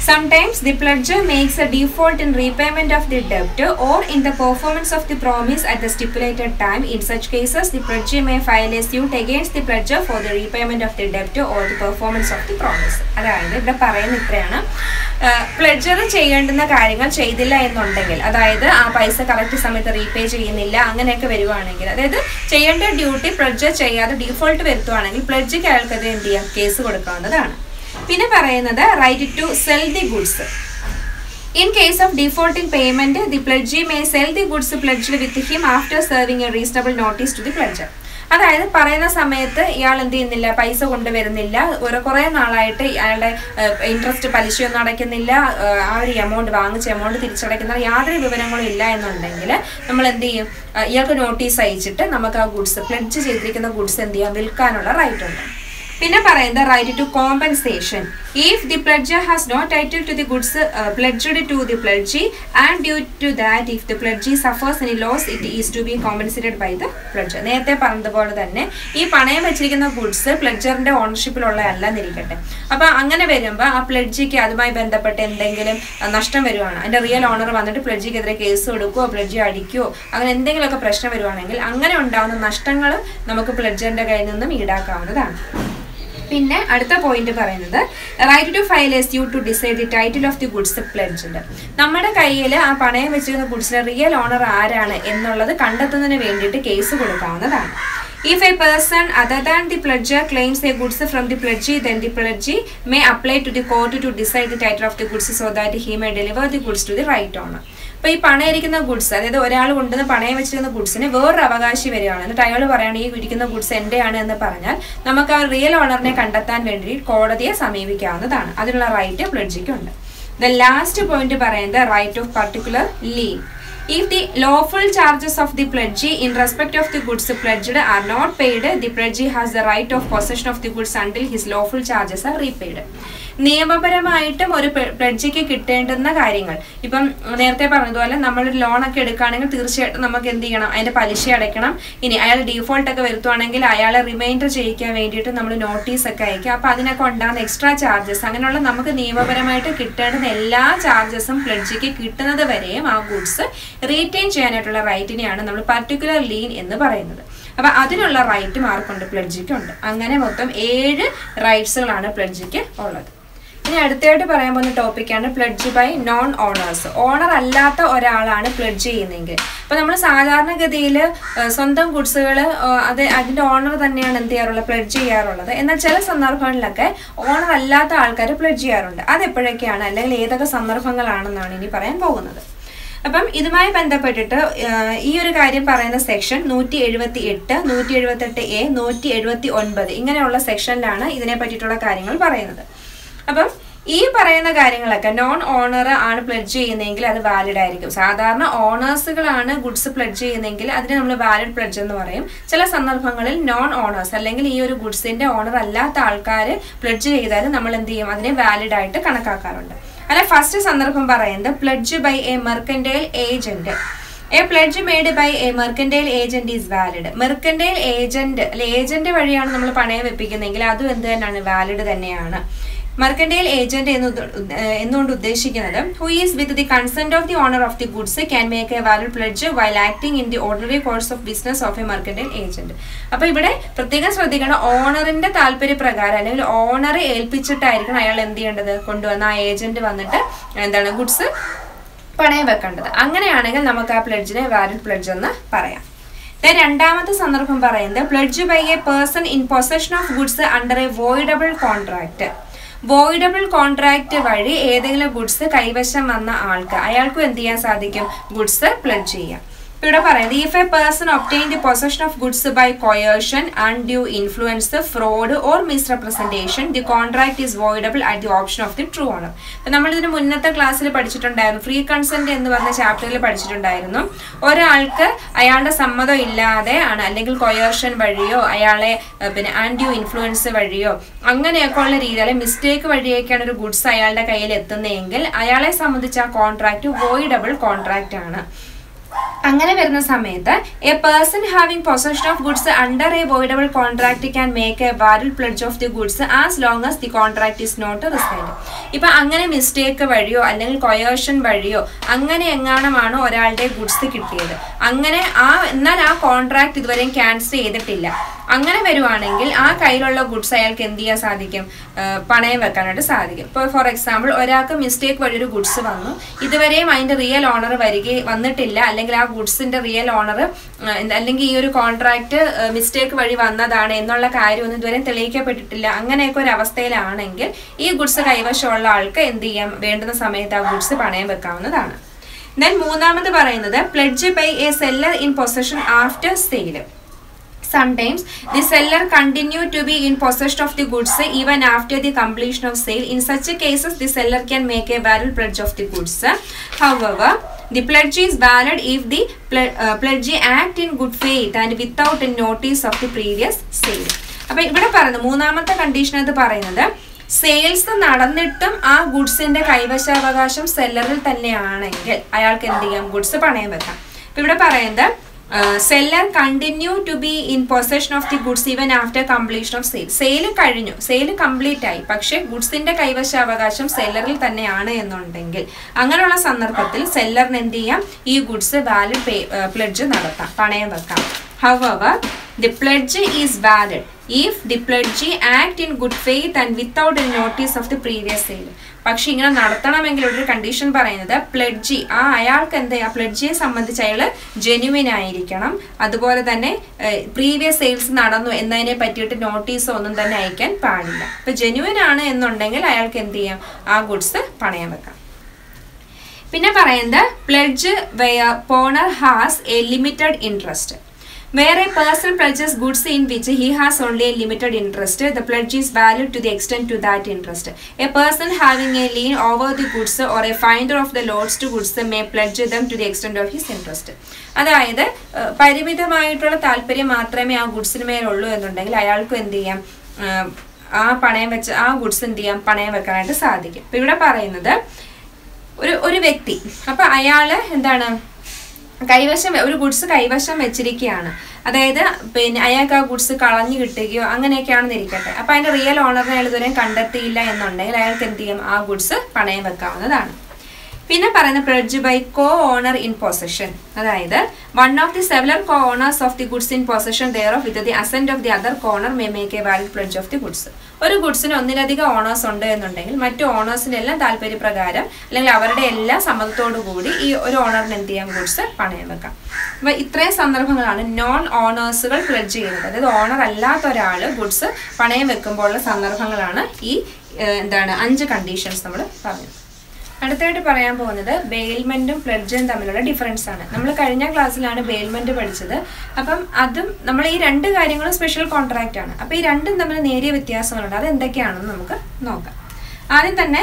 Sometimes the pledger makes a default in repayment of the debt or in the performance of the promise at the stipulated time. In such cases, the pledger may file a suit against the pledger for the repayment of the debt or the performance of the promise. അതായത് ഇവിടെ പറയുന്ന ഇത്രയാണ്, പ്ലെഡ്ജർ ചെയ്യേണ്ടുന്ന കാര്യങ്ങൾ ചെയ്തില്ല എന്നുണ്ടെങ്കിൽ, അതായത് ആ പൈസ കറക്റ്റ് സമയത്ത് റീപേ ചെയ്യുന്നില്ല അങ്ങനെയൊക്കെ വരുവാണെങ്കിൽ, അതായത് ചെയ്യേണ്ട ഡ്യൂട്ടി പ്ലെഡ്ജർ ചെയ്യാതെ ഡീഫോൾട്ട് വരുത്തുവാണെങ്കിൽ പ്ലെഡ്ജിക്ക് അയാൾക്കെതിരെ എന്ത് ചെയ്യാം, കേസ് കൊടുക്കാവുന്നതാണ്. പിന്നെ പറയുന്നത് right to sell the goods. In case of default in payment, the pledgee may sell the goods pledged with him after serving a reasonable notice to the pledger. അതായത് പറയുന്ന സമയത്ത് ഇയാൾ എന്ത് ചെയ്യുന്നില്ല, പൈസ കൊണ്ടുവരുന്നില്ല, കുറേ നാളായിട്ട് അയാളുടെ ഇൻട്രസ്റ്റ് പലിശയൊന്നും അടയ്ക്കുന്നില്ല, ആ ഒരു എമൗണ്ട് വാങ്ങിച്ച എമൗണ്ട് തിരിച്ചടയ്ക്കുന്ന യാതൊരു വിവരങ്ങളും ഇല്ല എന്നുണ്ടെങ്കിൽ നമ്മൾ എന്ത് ചെയ്യും, ഇയാൾക്ക് നോട്ടീസ് അയച്ചിട്ട് നമുക്ക് ആ ഗുഡ്സ് പ്ലെഡ്ജ് ചെയ്തിരിക്കുന്ന ഗുഡ്സ് എന്ത് ചെയ്യാം, വിൽക്കാനുള്ള റൈറ്റ് ഉണ്ട്. പിന്നെ പറയുന്നത് right to compensation. If the pledger has no title to the goods pledged to the pledgee and due to that if the pledgee suffers any loss it is to be compensated by the pledger. നേരത്തെ പറഞ്ഞതുപോലെ തന്നെ ഈ പണയം വെച്ചിരിക്കുന്ന goods പ്ലെഡ്ജറിന്റെ ഓണർഷിപ്പിലുള്ളതല്ല എന്നിരിക്കട്ടെ. അപ്പോൾ അങ്ങനെ വരുമ്പോൾ ആ പ്ലെഡ്ജിക്ക് അതുമായി ബന്ധപ്പെട്ട് എന്തെങ്കിലും നഷ്ടം വരുവാണ്, അതിന്റെ റിയൽ ഓണർ വന്നിട്ട് പ്ലെഡ്ജിക്കെതിരെ കേസ് കൊടുക്കുകയോ പ്ലെഡ്ജി അടിക്കുകയോ അങ്ങനെ എന്തെങ്കിലുമൊക്കെ പ്രശ്നം വരുവാണെങ്കിൽ അങ്ങനെ ഉണ്ടാകുന്ന നഷ്ടങ്ങൾ നമുക്ക് പ്ലെഡ്ജറിന്റെ കയ്യിൽ നിന്നും ഈടാക്കാവുന്നതാണ്. പിന്നെ അടുത്ത പോയിന്റ് പറയുന്നത് right to file a suit to decide the title of the goods pledged. നമ്മുടെ കയ്യിൽ ആ പണയം വെച്ചിരുന്ന ഗുഡ്സിന്റെ റിയൽ ഓണർ ആരാണ് എന്നുള്ളത് കണ്ടെത്തുന്നതിന് വേണ്ടിയിട്ട് കേസ് കൊടുക്കാവുന്നതാണ്. If a person other than the pledger claims a goods from the pledgee, then the pledgee may apply to the court to decide the title of the goods so that he may deliver the goods to the right owner. അപ്പോൾ ഈ പണയിരിക്കുന്ന goods, അതായത് ഒരാൾ കൊണ്ടുവന്ന് പണയം വെച്ചിരിക്കുന്ന ഗുഡ്സിന് വേറൊരു അവകാശി വരികയാണ്. എന്നിട്ട് അയാൾ പറയുകയാണ് ഈ ഇരിക്കുന്ന ഗുഡ്സ് എൻ്റെയാണ് എന്ന് പറഞ്ഞാൽ നമുക്ക് ആ റിയൽ ഓണറിനെ കണ്ടെത്താൻ വേണ്ടി കോടതിയെ സമീപിക്കാവുന്നതാണ്. അതിനുള്ള റൈറ്റ് പ്ലെഡ്ജിക്കുണ്ട്. ദ ലാസ്റ്റ് പോയിന്റ് പറയുന്നത് right of particular lien. If the lawful charges of the pledgee in respect of the goods pledged are not paid, the pledgee has the right of possession of the goods until his lawful charges are repaid. നിയമപരമായിട്ടും ഒരു പ്ലെഡ്ജിക്ക് കിട്ടേണ്ടുന്ന കാര്യങ്ങൾ, ഇപ്പം നേരത്തെ പറഞ്ഞതുപോലെ നമ്മളൊരു ലോണൊക്കെ എടുക്കുകയാണെങ്കിൽ തീർച്ചയായിട്ടും നമുക്ക് എന്ത് ചെയ്യണം, അതിൻ്റെ പലിശ അടയ്ക്കണം. ഇനി അയാൾ ഡീഫോൾട്ടൊക്കെ വരുത്തുവാണെങ്കിൽ അയാളെ റിമൈൻഡർ ചെയ്യിക്കാൻ വേണ്ടിയിട്ട് നമ്മൾ നോട്ടീസൊക്കെ അയക്കുക. അപ്പോൾ അതിനൊക്കെ ഉണ്ടാകുന്ന എക്സ്ട്രാ ചാർജസ്, അങ്ങനെയുള്ള നമുക്ക് നിയമപരമായിട്ട് കിട്ടേണ്ടുന്ന എല്ലാ ചാർജസും പ്ലെഡ്ജിക്ക് കിട്ടുന്നത് വരെയും ആ ഗുഡ്സ് റീറ്റെയിൻ ചെയ്യാനായിട്ടുള്ള റൈറ്റിനെയാണ് നമ്മൾ പർട്ടിക്കുലർ ലീൻ എന്ന് പറയുന്നത്. അപ്പം അതിനുള്ള റൈറ്റ് ആർക്കുണ്ട്? പ്ലെഡ്ജിക്കുണ്ട്. അങ്ങനെ മൊത്തം 7 റൈറ്റ്സുകളാണ് പ്ലെഡ്ജിക്ക് ഉള്ളത്. ഇനി അടുത്തായിട്ട് പറയാൻ പോകുന്ന ടോപ്പിക്കാണ് pledge by non owners. Owner അല്ലാത്ത ഒരാളാണ് പ്ലെഡ്ജ് ചെയ്യുന്നതെങ്കിൽ, അപ്പോൾ നമ്മൾ സാധാരണഗതിയിൽ സ്വന്തം ഗുഡ്സുകൾ അതിൻ്റെ ഓണർ തന്നെയാണ് എന്ത് ചെയ്യാറുള്ളത്? പ്ലെഡ്ജ് ചെയ്യാറുള്ളത്. എന്നാൽ ചില സന്ദർഭങ്ങളിലൊക്കെ ഓണർ അല്ലാത്ത ആൾക്കാർ പ്ലെഡ്ജ് ചെയ്യാറുണ്ട്. അതെപ്പോഴൊക്കെയാണ്, അല്ലെങ്കിൽ ഏതൊക്കെ സന്ദർഭങ്ങളാണെന്നാണ് ഇനി പറയാൻ പോകുന്നത്. അപ്പം ഇതുമായി ബന്ധപ്പെട്ടിട്ട് ഈ ഒരു കാര്യം പറയുന്ന സെക്ഷൻ 178, 178A, 179 ഇങ്ങനെയുള്ള സെക്ഷനിലാണ് ഇതിനെ പറ്റിയിട്ടുള്ള കാര്യങ്ങൾ പറയുന്നത്. അപ്പം ഈ പറയുന്ന കാര്യങ്ങളൊക്കെ നോൺ ഓണർ ആണ് പ്ലെഡ്ജ് ചെയ്യുന്നതെങ്കിൽ അത് വാലിഡ് ആയിരിക്കും. സാധാരണ ഓണേഴ്സുകളാണ് ഗുഡ്സ് പ്ലെഡ്ജ് ചെയ്യുന്നതെങ്കിൽ അതിനെ നമ്മൾ വാലിഡ് പ്ലെഡ്ജ് എന്ന് പറയും. ചില സന്ദർഭങ്ങളിൽ നോൺ ഓണേഴ്സ് അല്ലെങ്കിൽ ഈ ഒരു ഗുഡ്സിന്റെ ഓണർ അല്ലാത്ത ആൾക്കാർ പ്ലെഡ്ജ് ചെയ്താൽ നമ്മൾ എന്ത് ചെയ്യും? അതിനെ വാലിഡ് ആയിട്ട് കണക്കാക്കാറുണ്ട്. അല്ല, ഫസ്റ്റ് സന്ദർഭം പറയുന്നത് pledge by a mercantile agent. A pledge made by a mercantile agent is valid. Mercantile agent അല്ലെ ഏജന്റ് വഴിയാണ് നമ്മൾ പണയം വെപ്പിക്കുന്നതെങ്കിൽ അതും എന്ത് തന്നെയാണ്? വാലിഡ് തന്നെയാണ്. മെർക്കൻറ്റൈൽ ഏജന്റ് എന്നുകൊണ്ട് ഉദ്ദേശിക്കുന്നത് who is with the consent of the owner of the goods can make a valid pledge while acting in the ordinary course of business of a mercantile agent. അപ്പോൾ ഇവിടെ പ്രത്യേകം ശ്രദ്ധിക്കണം, ഓണറിന്റെ താല്പര്യപ്രകാരം അല്ലെങ്കിൽ owner ഏൽപ്പിച്ചിട്ടായിരിക്കണം അയാൾ എന്ത് ചെയ്യേണ്ടത്? കൊണ്ടുവന്ന ആ ഏജന്റ് വന്നിട്ട് എന്താണ് ഗുഡ്സ് പണയം വെക്കേണ്ടത്. അങ്ങനെയാണെങ്കിൽ നമുക്ക് ആ പ്ലെഡ്ജിനെ വാലിഡ് പ്ലെഡ്ജ് എന്ന് പറയാം. രണ്ടാമത്തെ സന്ദർഭം പറയുന്നത് pledge by a person in possession of goods under a voidable contract. Voidable contract വഴി ഏതെങ്കിലും ഗുഡ്സ് കൈവശം വന്ന ആൾക്ക് അയാൾക്കും എന്ത് ചെയ്യാൻ സാധിക്കും? ഗുഡ്സ് പ്ലെഡ്ജ് ചെയ്യാം. ഇവിടെ പറയുന്നത് if a person obtain the possession of goods by coercion, undue influence, fraud or misrepresentation, the contract is voidable at the option of the true owner. അപ്പം നമ്മൾ ഇതിന് മുന്നത്തെ ക്ലാസ്സിൽ പഠിച്ചിട്ടുണ്ടായിരുന്നു, ഫ്രീ കൺസെന്റ് എന്ന് പറഞ്ഞ ചാപ്റ്ററിൽ പഠിച്ചിട്ടുണ്ടായിരുന്നു. ഒരാൾക്ക് അയാളുടെ സമ്മതം ഇല്ലാതെ ആണ് അല്ലെങ്കിൽ കൊയേർഷൻ വഴിയോ അയാളെ പിന്നെ അൺഡ്യൂ ഇൻഫ്ലുവൻസ് വഴിയോ അങ്ങനെയൊക്കെ ഉള്ള രീതിയിൽ മിസ്റ്റേക്ക് വഴിയൊക്കെയാണ് ഒരു ഗുഡ്സ് അയാളുടെ കയ്യിൽ എത്തുന്നതെങ്കിൽ അയാളെ സംബന്ധിച്ച് ആ കോൺട്രാക്ട് വോയിഡബിൾ കോൺട്രാക്ട് ആണ്. അങ്ങനെ വരുന്ന സമയത്ത് a person having possession of goods under a voidable contract can make a valid pledge of the goods as long as the contract is not rescinded. ഇപ്പൊ അങ്ങനെ മിസ്റ്റേക്ക് വഴിയോ അല്ലെങ്കിൽ കൊയേർഷൻ വഴിയോ അങ്ങനെ എങ്ങാണമാണോ ഒരാളുടെ ഗുഡ്സ് കിട്ടിയത്, അങ്ങനെ എന്നാൽ ആ കോൺട്രാക്ട് ഇതുവരെയും ക്യാൻസൽ ചെയ്തിട്ടില്ല. അങ്ങനെ വരുവാണെങ്കിൽ ആ കയ്യിലുള്ള ഗുഡ്സ് അയാൾക്ക് എന്ത് ചെയ്യാൻ സാധിക്കും? പണയം വെക്കാനായിട്ട് സാധിക്കും. ഇപ്പോൾ ഫോർ എക്സാമ്പിൾ ഒരാൾക്ക് മിസ്റ്റേക്ക് വഴി ഒരു ഗുഡ്സ് വന്നു, ഇതുവരെയും അതിന്റെ റിയൽ ഓണർ വന്നിട്ടില്ല, അല്ലെങ്കിൽ ആ ഗുഡ്സിന്റെ റിയൽ ഓണർ അല്ലെങ്കിൽ ഈ ഒരു കോൺട്രാക്ട് മിസ്റ്റേക്ക് വഴി വന്നതാണ് എന്നുള്ള കാര്യമൊന്നും ഇതുവരെ തെളിയിക്കപ്പെട്ടിട്ടില്ല. അങ്ങനെയൊക്കെ ഒരു അവസ്ഥയിലാണെങ്കിൽ ഈ ഗുഡ്സ് കൈവശമുള്ള ആൾക്ക് എന്ത് ചെയ്യാം? വേണ്ടുന്ന സമയത്ത് ആ ഗുഡ്സ് പണയം വെക്കാവുന്നതാണ്. ദെൻ മൂന്നാമത് പറയുന്നത് pledge by a seller in possession after sale. Sometimes the seller continue to be in possession of the goods even after the completion of sale. In such cases, the seller can make a valid pledge of the goods. However, the pledge is valid if the pledgee act in good faith and without a notice of the previous sale. അപ്പോൾ ഇവിടെ പറയുന്നത് മൂന്നാമത്തെ condition അത് പറയുന്നത് sales നടന്നിട്ടും ആ ഗുഡ്സിന്റെ കൈവശാവകാശം സെല്ലറിൽ തന്നെയാണെങ്കിൽ അയാൾക്ക് എന്ത് ചെയ്യാം? ഗുഡ്സ് പണയം വെക്കാം. അപ്പോൾ ഇവിടെ പറയുന്നത് seller continue to be in possession of the goods even after completion of sale. Sale കഴിഞ്ഞു, സെയിൽ കംപ്ലീറ്റ് ആയി, പക്ഷെ ഗുഡ്സിന്റെ കൈവശാവകാശം സെല്ലറിൽ തന്നെയാണ് എന്നുണ്ടെങ്കിൽ അങ്ങനെയുള്ള സന്ദർഭത്തിൽ സെല്ലറിന് എന്ത് ചെയ്യാം? ഈ ഗുഡ്സ് വാലിഡ് പ്ലെഡ്ജ് നടത്താം, പണയം വെക്കാം. However, the pledge is valid if the pledgee act in good faith and without any notice of the previous sale. പക്ഷെ ഇങ്ങനെ നടത്തണമെങ്കിൽ ഒരു കണ്ടീഷൻ പറയുന്നത് പ്ലെഡ്ജി അയാൾക്ക് എന്താ പ്ലെഡ്ജിയെ സംബന്ധിച്ച് അയാൾ ജെന്യുവിൻ ആയിരിക്കണം. അതുപോലെ തന്നെ പ്രീവിയസ് സെയിൽസ് നടന്നു എന്നതിനെ പറ്റിയിട്ട് നോട്ടീസോ ഒന്നും തന്നെ അയക്കാൻ പാടില്ല. ഇപ്പൊ ജെന്യുവിൻ ആണ് എന്നുണ്ടെങ്കിൽ അയാൾക്ക് എന്ത് ചെയ്യാം, ആ ഗുഡ്സ് പണയം വെക്കാം. പിന്നെ പറയുന്നത് pledge where pawner has a limited interest. Where a person pledges goods in which he has only a limited interest, the pledge is valid to the extent to that interest. A person having a lien over the goods or a finder of the lots to goods may pledge them to the extent of his interest. അതായത് പരിമിതമായിട്ടുള്ള താല്പര്യം മാത്രമേ ആ ഗുഡ്സിന് മേലുള്ളൂ എന്നുണ്ടെങ്കിൽ അയാൾക്ക് എന്ത് ചെയ്യാം, ആ പണയം വെച്ച് ആ ഗുഡ്സ് എന്ത് ചെയ്യാം, പണയം വെക്കാനായിട്ട് സാധിക്കും. ഇപ്പം ഇവിടെ പറയുന്നത് ഒരു വ്യക്തി, അപ്പം അയാൾ എന്താണ് കൈവശം ഒരു ഗുഡ്സ് കൈവശം വെച്ചിരിക്കുകയാണ്. അതായത് പിന്നെ അയാൾക്ക് ആ ഗുഡ്സ് കളഞ്ഞു കിട്ടുകയോ അങ്ങനെയൊക്കെയാണെന്ന് ഇരിക്കട്ടെ. അപ്പം അതിൻ്റെ റിയൽ ഓണറിനെ അയാൾ ഇതുവരെ കണ്ടെത്തിയില്ല എന്നുണ്ടെങ്കിൽ അയാൾക്ക് എന്ത് ചെയ്യും, ആ ഗുഡ്സ് പണയം വെക്കാവുന്നതാണ്. പിന്നെ പറയുന്ന pledge by co owner in possession. അതായത് one of the several co owners of the goods in possession thereof with the assent of the other co owner may make a valid pledge of the goods. ഒരു ഗുഡ്സിന് ഒന്നിലധികം owners ഉണ്ട് എന്നുണ്ടെങ്കിൽ മറ്റു ഓണേഴ്സിന്റെ എല്ലാം താല്പര്യപ്രകാരം അല്ലെങ്കിൽ അവരുടെ എല്ലാ സമ്മതത്തോടു കൂടി ഈ ഒരു ഓണറിന് എന്ത് ചെയ്യാം, ഗുഡ്സ് പണയം വെക്കാം. അപ്പൊ ഇത്രയും സന്ദർഭങ്ങളാണ് നോൺ ഓണേഴ്സുകൾ പ്ലെഡ്ജ് ചെയ്യുന്നത്. അതായത് ഓണർ അല്ലാത്ത ഒരാൾ ഗുഡ്സ് പണയം വെക്കുമ്പോഴുള്ള സന്ദർഭങ്ങളാണ് ഈ 5 കണ്ടീഷൻസ് നമ്മൾ പറഞ്ഞത്. അടുത്തായിട്ട് പറയാൻ പോകുന്നത് ബെയിൽമെന്റും പ്ലെഡ്ജും തമ്മിലുള്ള ഡിഫറൻസ് ആണ്. നമ്മൾ കഴിഞ്ഞ ക്ലാസ്സിലാണ് ബെയിൽമെന്റ് പഠിച്ചത്. അപ്പം അതും നമ്മൾ ഈ 2 കാര്യങ്ങളും സ്പെഷ്യൽ കോൺട്രാക്റ്റ് ആണ്. അപ്പം ഈ രണ്ടും തമ്മിൽ നേരിയ വ്യത്യാസങ്ങളുണ്ട്. അത് എന്തൊക്കെയാണെന്ന് നമുക്ക് നോക്കാം. ആദ്യം തന്നെ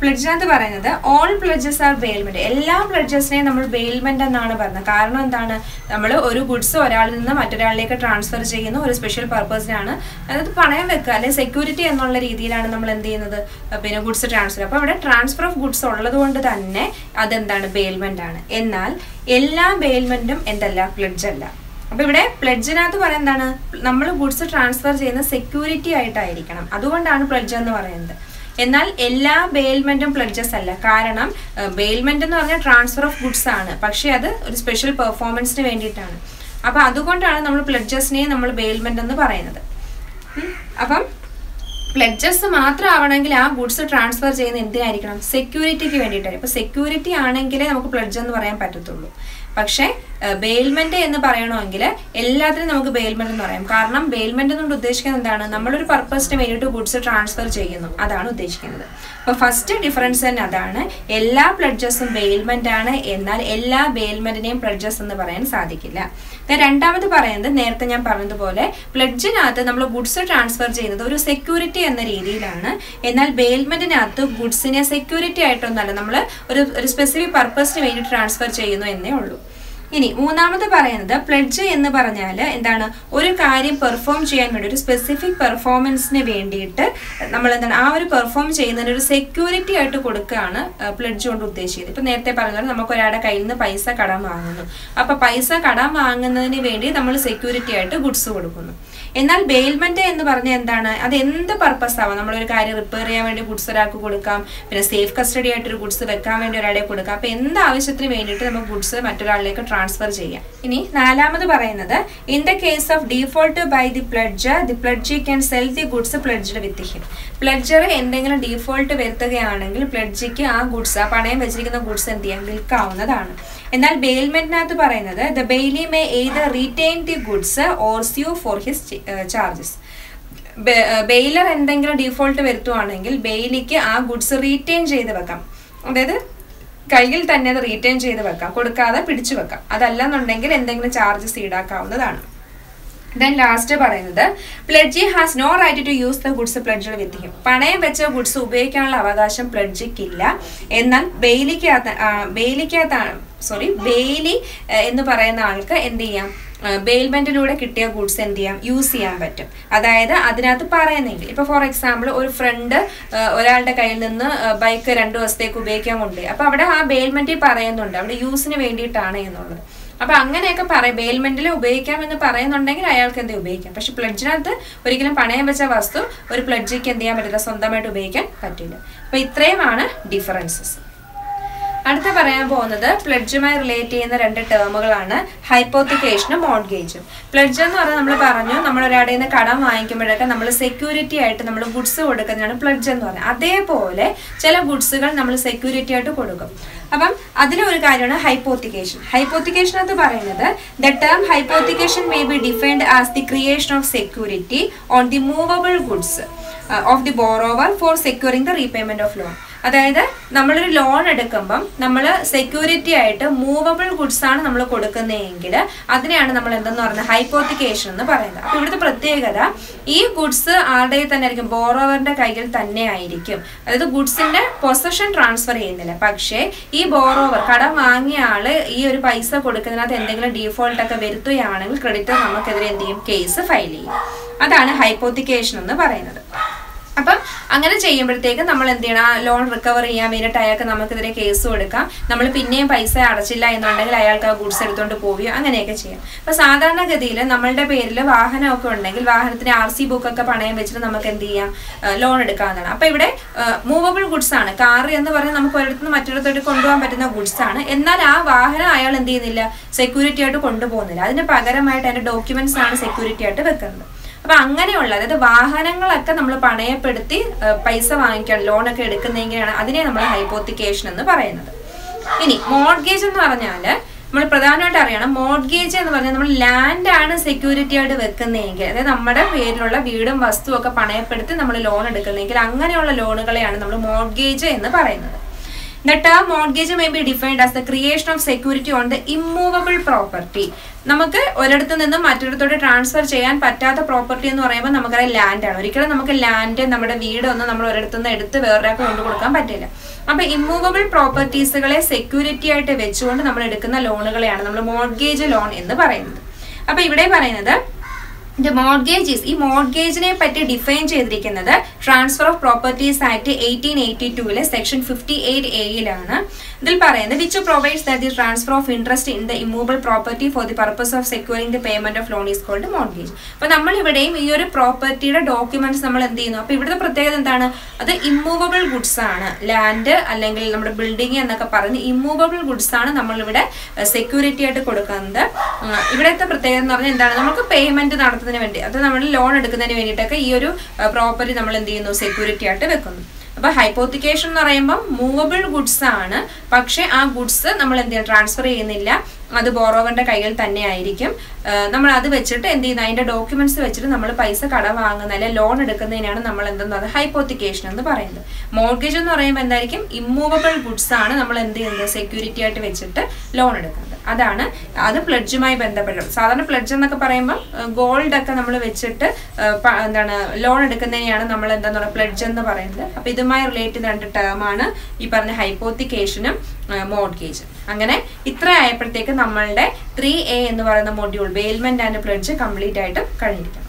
പ്ലെഡ്ജിനകത്ത് പറയുന്നത് ഓൾ പ്ലെഡ്ജസ് ആർ ബെയിൽമെന്റ്. എല്ലാ പ്ലെഡ്ജസിനെയും നമ്മൾ ബെയിൽമെന്റ് എന്നാണ് പറയുന്നത്. കാരണം എന്താണ്, നമ്മൾ ഒരു ഗുഡ്സ് ഒരാളിൽ നിന്ന് മറ്റൊരാളിലേക്ക് ട്രാൻസ്ഫർ ചെയ്യുന്ന ഒരു സ്പെഷ്യൽ പർപ്പസിനാണ്. അതായത് പണയം വെക്കുക അല്ലെങ്കിൽ സെക്യൂരിറ്റി എന്നുള്ള രീതിയിലാണ് നമ്മൾ എന്ത് ചെയ്യുന്നത്, പിന്നെ ഗുഡ്സ് ട്രാൻസ്ഫർ. അപ്പോൾ ഇവിടെ ട്രാൻസ്ഫർ ഓഫ് ഗുഡ്സ് ഉള്ളത് കൊണ്ട് തന്നെ അതെന്താണ്, ബെയിൽമെന്റ് ആണ്. എന്നാൽ എല്ലാ ബെയിൽമെന്റും എന്തല്ല, പ്ലെഡ്ജ് അല്ല. അപ്പൊ ഇവിടെ പ്ലെഡ്ജിനകത്ത് പറയുന്നത് എന്താണ്, നമ്മൾ ഗുഡ്സ് ട്രാൻസ്ഫർ ചെയ്യുന്ന സെക്യൂരിറ്റി ആയിട്ടായിരിക്കണം. അതുകൊണ്ടാണ് പ്ലെഡ്ജ് എന്ന് പറയുന്നത്. എന്നാൽ എല്ലാ ബെയിൽമെന്റും പ്ലെഡ്ജസ് അല്ല. കാരണം ബെയിൽമെന്റ് എന്ന് പറഞ്ഞാൽ ട്രാൻസ്ഫർ ഓഫ് ഗുഡ്സ് ആണ്, പക്ഷെ അത് ഒരു സ്പെഷ്യൽ പെർഫോമൻസിന് വേണ്ടിയിട്ടാണ്. അപ്പം അതുകൊണ്ടാണ് നമ്മൾ പ്ലെഡ്ജസിനെ നമ്മൾ ബെയിൽമെന്റ് എന്ന് പറയുന്നത്. അപ്പം പ്ലെഡ്ജസ് മാത്രം ആവണമെങ്കിൽ ആ ഗുഡ്സ് ട്രാൻസ്ഫർ ചെയ്യുന്ന എന്തിനായിരിക്കണം, സെക്യൂരിറ്റിക്ക് വേണ്ടിയിട്ടായിരിക്കും. അപ്പോൾ സെക്യൂരിറ്റി ആണെങ്കിലേ നമുക്ക് പ്ലെഡ്ജ് എന്ന് പറയാൻ പറ്റത്തുള്ളൂ. പക്ഷേ ബെയിൽമെന്റ് എന്ന് പറയണമെങ്കിൽ എല്ലാത്തിനും നമുക്ക് ബെയിൽമെന്റ് എന്ന് പറയാം. കാരണം ബെയിൽമെന്റ് എന്നുകൊണ്ട് ഉദ്ദേശിക്കുന്നത് എന്താണ്, നമ്മളൊരു പർപ്പസിന് വേണ്ടിയിട്ട് ഗുഡ്സ് ട്രാൻസ്ഫർ ചെയ്യുന്നു, അതാണ് ഉദ്ദേശിക്കുന്നത്. അപ്പോൾ ഫസ്റ്റ് ഡിഫറൻസ് തന്നെ അതാണ്. എല്ലാ പ്ലെഡ്ജസും ബെയിൽമെന്റ് ആണ്, എന്നാൽ എല്ലാ ബെയിൽമെന്റിനെയും പ്ലെഡ്ജസ് എന്ന് പറയാൻ സാധിക്കില്ല. രണ്ടാമത് പറയുന്നത് നേരത്തെ ഞാൻ പറഞ്ഞതുപോലെ പ്ലെഡ്ജിനകത്ത് നമ്മൾ ഗുഡ്സ് ട്രാൻസ്ഫർ ചെയ്യുന്നത് ഒരു സെക്യൂരിറ്റി എന്ന രീതിയിലാണ്. എന്നാൽ ബെയിൽമെന്റിനകത്ത് ഗുഡ്സിനെ സെക്യൂരിറ്റി ആയിട്ടൊന്നല്ല, നമ്മൾ ഒരു സ്പെസിഫിക് പർപ്പസിന് വേണ്ടി ട്രാൻസ്ഫർ ചെയ്യുന്നു എന്നേ ഉള്ളൂ. ഇനി മൂന്നാമത് പറയുന്നത് പ്ലെഡ്ജ് എന്ന് പറഞ്ഞാൽ എന്താണ്, ഒരു കാര്യം പെർഫോം ചെയ്യാൻ വേണ്ടി ഒരു സ്പെസിഫിക് പെർഫോമൻസിന് വേണ്ടിയിട്ട് നമ്മൾ എന്താണ് ആ ഒരു പെർഫോം ചെയ്യുന്നതിന് ഒരു സെക്യൂരിറ്റി ആയിട്ട് കൊടുക്കുകയാണ് പ്ലെഡ്ജ് കൊണ്ട് ഉദ്ദേശിച്ചത്. ഇപ്പം നേരത്തെ പറഞ്ഞാൽ നമുക്ക് ഒരാളുടെ കയ്യിൽ നിന്ന് പൈസ കടം വാങ്ങുന്നു. അപ്പം പൈസ കടം വാങ്ങുന്നതിന് വേണ്ടി നമ്മൾ സെക്യൂരിറ്റി ആയിട്ട് ഗുഡ്സ് കൊടുക്കുന്നു. എന്നാൽ ബെയിൽമെന്റ് എന്ന് പറഞ്ഞാൽ എന്താണ്, അത് എന്ത് പർപ്പസ് ആവാം. നമ്മളൊരു കാര്യം റിപ്പയർ ചെയ്യാൻ വേണ്ടി ഗുഡ്സ് ഒരാൾക്ക് കൊടുക്കാം, പിന്നെ സേഫ് കസ്റ്റഡി ആയിട്ടൊരു ഗുഡ്സ് വെക്കാൻ വേണ്ടി ഒരാളെ കൊടുക്കാം. അപ്പം എന്ത് ആവശ്യത്തിന് വേണ്ടിയിട്ട് നമുക്ക് ഗുഡ്സ് മറ്റൊരാളിലേക്ക് ട്രാൻസ്ഫർ ചെയ്യാം. ഇനി നാലാമത് പറയുന്നത് in the case of default by the pledger, the pledgee can sell the goods pledged with him. Pledger എന്തെങ്കിലും ഡീഫോൾട്ട് വരുത്തുകയാണെങ്കിൽ പ്ലെഡ്ജിക്ക് ആ ഗുഡ്സ്, ആ പണയം വെച്ചിരിക്കുന്ന ഗുഡ്സ് എന്ത് ചെയ്യാം, വിൽക്കാവുന്നതാണ്. എന്നാൽ ബെയിൽമെന്റിനകത്ത് പറയുന്നത് the Bailey may either retain the goods or sue for his charges. Baler എന്തെങ്കിലും ഡീഫോൾട്ട് വരുത്തുവാണെങ്കിൽ ബെയിലിക്ക് ആ ഗുഡ്സ് റീറ്റെയിൻ ചെയ്ത് വെക്കാം. അതായത് കയ്യിൽ തന്നെ അത് റീറ്റെയിൻ ചെയ്ത് വെക്കാം, കൊടുക്കാതെ പിടിച്ചു വെക്കാം. അതല്ലെന്നുണ്ടെങ്കിൽ എന്തെങ്കിലും ചാർജസ് ഈടാക്കാവുന്നതാണ്. ദെൻ ലാസ്റ്റ് പറയുന്നത് pledgee has no right to use the goods pledged with him. പണയം വെച്ച ഗുഡ്സ് ഉപയോഗിക്കാനുള്ള അവകാശം പ്ലെഡ്ജിക്കില്ല. എന്നാൽ ബെയിലി എന്ന് പറയുന്ന ആൾക്ക് എന്ത് ചെയ്യാം, ബെയിൽമെന്റിലൂടെ കിട്ടിയ ഗുഡ്സ് എന്ത് ചെയ്യാം, യൂസ് ചെയ്യാൻ പറ്റും. അതായത് അതിനകത്ത് പറയുന്നെങ്കിൽ ഇപ്പൊ ഫോർ എക്സാമ്പിൾ ഒരു ഫ്രണ്ട് ഒരാളുടെ കയ്യിൽ നിന്ന് ബൈക്ക് 2 ദിവസത്തേക്ക് ഉപയോഗിക്കാൻ കൊണ്ടുപോയി. അപ്പൊ അവിടെ ആ ബെയിൽമെന്റിൽ പറയുന്നുണ്ട് അവിടെ യൂസിന് വേണ്ടിയിട്ടാണ് എന്നുള്ളത്. അപ്പൊ അങ്ങനെയൊക്കെ ബെയിൽമെന്റിൽ ഉപയോഗിക്കാമെന്ന് പറയുന്നുണ്ടെങ്കിൽ അയാൾക്ക് എന്ത് ഉപയോഗിക്കാം. പക്ഷെ പ്ലെഡ്ജിനകത്ത് ഒരിക്കലും പണയം വെച്ച വസ്തു ഒരു പ്ലെഡ്ജിക്ക് എന്ത് ചെയ്യാൻ പറ്റില്ല, സ്വന്തമായിട്ട് ഉപയോഗിക്കാൻ പറ്റില്ല. അപ്പൊ ഇത്രയുമാണ് ഡിഫറൻസസ്. അടുത്ത പറയാൻ പോകുന്നത് പ്ലെഡ്ജുമായി റിലേറ്റ് ചെയ്യുന്ന രണ്ട് ടേമുകളാണ് ഹൈപ്പോത്തിക്കേഷനും മോർഗേജും. പ്ലെഡ്ജ് എന്ന് പറഞ്ഞാൽ നമ്മൾ പറഞ്ഞു, നമ്മൾ ഒരാളുടെ നിന്ന് കടം വാങ്ങിക്കുമ്പോഴൊക്കെ നമ്മൾ സെക്യൂരിറ്റി ആയിട്ട് നമ്മൾ ഗുഡ്സ് കൊടുക്കുന്നതാണ് പ്ലെഡ്ജ് എന്ന് പറയുന്നത്. അതേപോലെ ചില ഗുഡ്സുകൾ നമ്മൾ സെക്യൂരിറ്റി ആയിട്ട് കൊടുക്കും. അപ്പം അതിലൊരു കാര്യമാണ് ഹൈപ്പോത്തിക്കേഷൻ. ഹൈപ്പോത്തിക്കേഷനകത്ത് പറയുന്നത് the term hypothecation may be defined as the creation of security on the movable goods of the borrower for securing the repayment of loan. അതായത് നമ്മളൊരു ലോൺ എടുക്കുമ്പം നമ്മൾ സെക്യൂരിറ്റി ആയിട്ട് മൂവബിൾ ഗുഡ്സ് ആണ് നമ്മൾ കൊടുക്കുന്നതെങ്കിൽ അതിനെയാണ് നമ്മൾ എന്തെന്ന് പറയുന്നത് ഹൈപ്പോത്തിക്കേഷൻ എന്ന് പറയുന്നത്. അപ്പൊ ഇവിടുത്തെ പ്രത്യേകത ഈ ഗുഡ്സ് ആരുടെ തന്നെ ആയിരിക്കും, ബോറോവറിന്റെ കയ്യിൽ തന്നെ ആയിരിക്കും. അതായത് ഗുഡ്സിന്റെ പൊസഷൻ ട്രാൻസ്ഫർ ചെയ്യുന്നില്ല. പക്ഷേ ഈ ബോറോവർ കടം വാങ്ങിയ ആള് ഈ ഒരു പൈസ കൊടുക്കുന്നതിനകത്ത് എന്തെങ്കിലും ഡീഫോൾട്ട് ഒക്കെ വരുത്തുകയാണെങ്കിൽ ക്രെഡിറ്റർ നമുക്കെതിരെ എന്ത് ചെയ്യും, കേസ് ഫയൽ ചെയ്യും. അതാണ് ഹൈപ്പോത്തിക്കേഷൻ എന്ന് പറയുന്നത്. അപ്പം അങ്ങനെ ചെയ്യുമ്പോഴത്തേക്ക് നമ്മൾ എന്ത് ചെയ്യണം, ആ ലോൺ റിക്കവർ ചെയ്യാൻ വേണ്ടിയിട്ട് അയാൾക്ക് നമുക്കെതിരെ കേസ് കൊടുക്കാം. നമ്മൾ പിന്നെയും പൈസ അടച്ചില്ല എന്നുണ്ടെങ്കിൽ അയാൾക്ക് ആ ഗുഡ്സ് എടുത്തുകൊണ്ട് പോവുകയോ അങ്ങനെയൊക്കെ ചെയ്യാം. അപ്പൊ സാധാരണഗതിയിൽ നമ്മളുടെ പേരിൽ വാഹനമൊക്കെ ഉണ്ടെങ്കിൽ വാഹനത്തിന് RC ബുക്കൊക്കെ പണയം വെച്ചിട്ട് നമുക്ക് എന്ത് ചെയ്യാം, ലോൺ എടുക്കാവുന്നതാണ്. അപ്പൊ ഇവിടെ മൂവബിൾ ഗുഡ്സ് ആണ്. കാർ എന്ന് പറഞ്ഞാൽ നമുക്ക് ഒരിടത്തുനിന്ന് മറ്റൊരിടത്തോട്ട് കൊണ്ടുപോകാൻ പറ്റുന്ന ഗുഡ്സ് ആണ്. എന്നാൽ ആ വാഹനം അയാൾ എന്ത് ചെയ്യുന്നില്ല, സെക്യൂരിറ്റി ആയിട്ട് കൊണ്ടുപോകുന്നില്ല. അതിന് പകരമായിട്ട് അതിന്റെ ഡോക്യുമെന്റ്സ് ആണ് സെക്യൂരിറ്റി ആയിട്ട് വെക്കുന്നത്. അപ്പൊ അങ്ങനെയുള്ള, അതായത് വാഹനങ്ങളൊക്കെ നമ്മൾ പണയപ്പെടുത്തി പൈസ വാങ്ങിക്കാൻ ലോണൊക്കെ എടുക്കുന്നതെങ്കിലാണ് അതിനെ നമ്മൾ ഹൈപ്പോത്തിക്കേഷൻ എന്ന് പറയുന്നത്. ഇനി മോർഗേജ് എന്ന് പറഞ്ഞാല് നമ്മൾ പ്രധാനമായിട്ട് അറിയണം, മോർഗേജ് എന്ന് പറഞ്ഞാൽ നമ്മൾ ലാൻഡ് ആണ് സെക്യൂരിറ്റി ആയിട്ട് വെക്കുന്നതെങ്കിൽ, അതായത് നമ്മുടെ പേരിലുള്ള വീടും വസ്തുവും ഒക്കെ പണയപ്പെടുത്തി നമ്മൾ ലോൺ എടുക്കുന്നതെങ്കിൽ അങ്ങനെയുള്ള ലോണുകളെയാണ് നമ്മൾ മോർഗേജ് എന്ന് പറയുന്നത്. The term mortgage may be defined as the creation of security on the immovable property. നമുക്ക് ഒരിടത്തു നിന്നും മറ്റൊരിടത്തോട്ട് ട്രാൻസ്ഫർ ചെയ്യാൻ പറ്റാത്ത പ്രോപ്പർട്ടി എന്ന് പറയുമ്പോൾ നമുക്കറിയാം ലാൻഡ് ആണ്. ഒരിക്കലും നമുക്ക് ലാൻഡ്, നമ്മുടെ വീടൊന്നും നമ്മൾ ഒരിടത്തുനിന്ന് എടുത്ത് വേറൊരാൾക്ക് കൊണ്ടു കൊടുക്കാൻ പറ്റില്ല. അപ്പൊ ഇമ്മൂവബിൾ പ്രോപ്പർട്ടീസുകളെ സെക്യൂരിറ്റി ആയിട്ട് വെച്ചുകൊണ്ട് നമ്മൾ എടുക്കുന്ന ലോണുകളെയാണ് നമ്മൾ മോർഗേജ് ലോൺ എന്ന് പറയുന്നത്. അപ്പൊ ഇവിടെ പറയുന്നത് The mortgage is, ഈ മോർഗേജിനെ പറ്റി ഡിഫൈൻ ചെയ്തിരിക്കുന്നത് transfer of properties act 1882 section 58A ഇതിൽ പറയുന്നത് which provides that the transfer of interest in the immovable property for the purpose of securing the payment of loan is called mortgage. അപ്പൊ നമ്മൾ ഇവിടെയും ഈ ഒരു പ്രോപ്പർട്ടിയുടെ ഡോക്യുമെന്റ്സ് നമ്മൾ എന്ത് ചെയ്യുന്നു, അപ്പൊ ഇവിടുത്തെ പ്രത്യേകത എന്താണ്, അത് ഇമ്മൂവബിൾ ഗുഡ്സ് ആണ്. ലാൻഡ് അല്ലെങ്കിൽ നമ്മുടെ ബിൽഡിംഗ് എന്നൊക്കെ പറഞ്ഞ് ഇമ്മൂവബിൾ ഗുഡ്സ് ആണ് നമ്മളിവിടെ സെക്യൂരിറ്റി ആയിട്ട് കൊടുക്കുന്നത്. ഇവിടുത്തെ പ്രത്യേകത എന്ന് പറഞ്ഞാൽ എന്താണ്, നമുക്ക് പേയ്മെന്റ് നടത്തുന്നതിന് വേണ്ടി, അത് നമ്മൾ ലോൺ എടുക്കുന്നതിന് വേണ്ടിയിട്ടൊക്കെ ഈ ഒരു പ്രോപ്പർട്ടി നമ്മൾ എന്ത് ചെയ്യുന്നു, സെക്യൂരിറ്റി ആയിട്ട് വെക്കുന്നു. അപ്പൊ ഹൈപ്പോത്തിക്കേഷൻ എന്ന് പറയുമ്പോൾ മൂവബിൾ ഗുഡ്സ് ആണ്, പക്ഷെ ആ ഗുഡ്സ് നമ്മൾ എന്ത് ചെയ്യാം, ട്രാൻസ്ഫർ ചെയ്യുന്നില്ല, അത് ബോറോവറിന്റെ കയ്യിൽ തന്നെ ആയിരിക്കും. നമ്മൾ അത് വെച്ചിട്ട് എന്ത് ചെയ്യുന്നത്, അതിന്റെ ഡോക്യുമെന്റ്സ് വെച്ചിട്ട് നമ്മൾ പൈസ കടം വാങ്ങുന്ന അല്ലെങ്കിൽ ലോൺ എടുക്കുന്നതിനാണ് നമ്മൾ എന്തെന്നത് ഹൈപ്പോത്തിക്കേഷൻ എന്ന് പറയുന്നത്. മോർഗേജ് എന്ന് പറയുമ്പോൾ എന്തായിരിക്കും, ഇമ്മൂവബിൾ ഗുഡ്സ് ആണ് നമ്മൾ എന്ത് ചെയ്യുന്നത്, സെക്യൂരിറ്റി ആയിട്ട് വെച്ചിട്ട് ലോൺ എടുക്കുന്നത്. അതാണ് അത് പ്ലെഡ്ജുമായി ബന്ധപ്പെട്ടത്. സാധാരണ പ്ലെഡ്ജ് എന്നൊക്കെ പറയുമ്പോൾ ഗോൾഡ് ഒക്കെ നമ്മൾ വെച്ചിട്ട് എന്താണ് ലോൺ എടുക്കുന്നതിനെയാണ് നമ്മൾ എന്താ പറയുക പ്ലെഡ്ജ് എന്ന് പറയുന്നത്. അപ്പൊ ഇതുമായി റിലേറ്റ് ചെയ്ത രണ്ട് ടേമാണ് ഈ പറഞ്ഞ ഹൈപ്പോത്തിക്കേഷനും മോർഗേജ്. അങ്ങനെ ഇത്ര ആയപ്പോഴത്തേക്ക് നമ്മളുടെ 3A എന്ന് പറയുന്ന module bailment and pledge complete ആയിട്ട് കഴിഞ്ഞിരിക്കണം.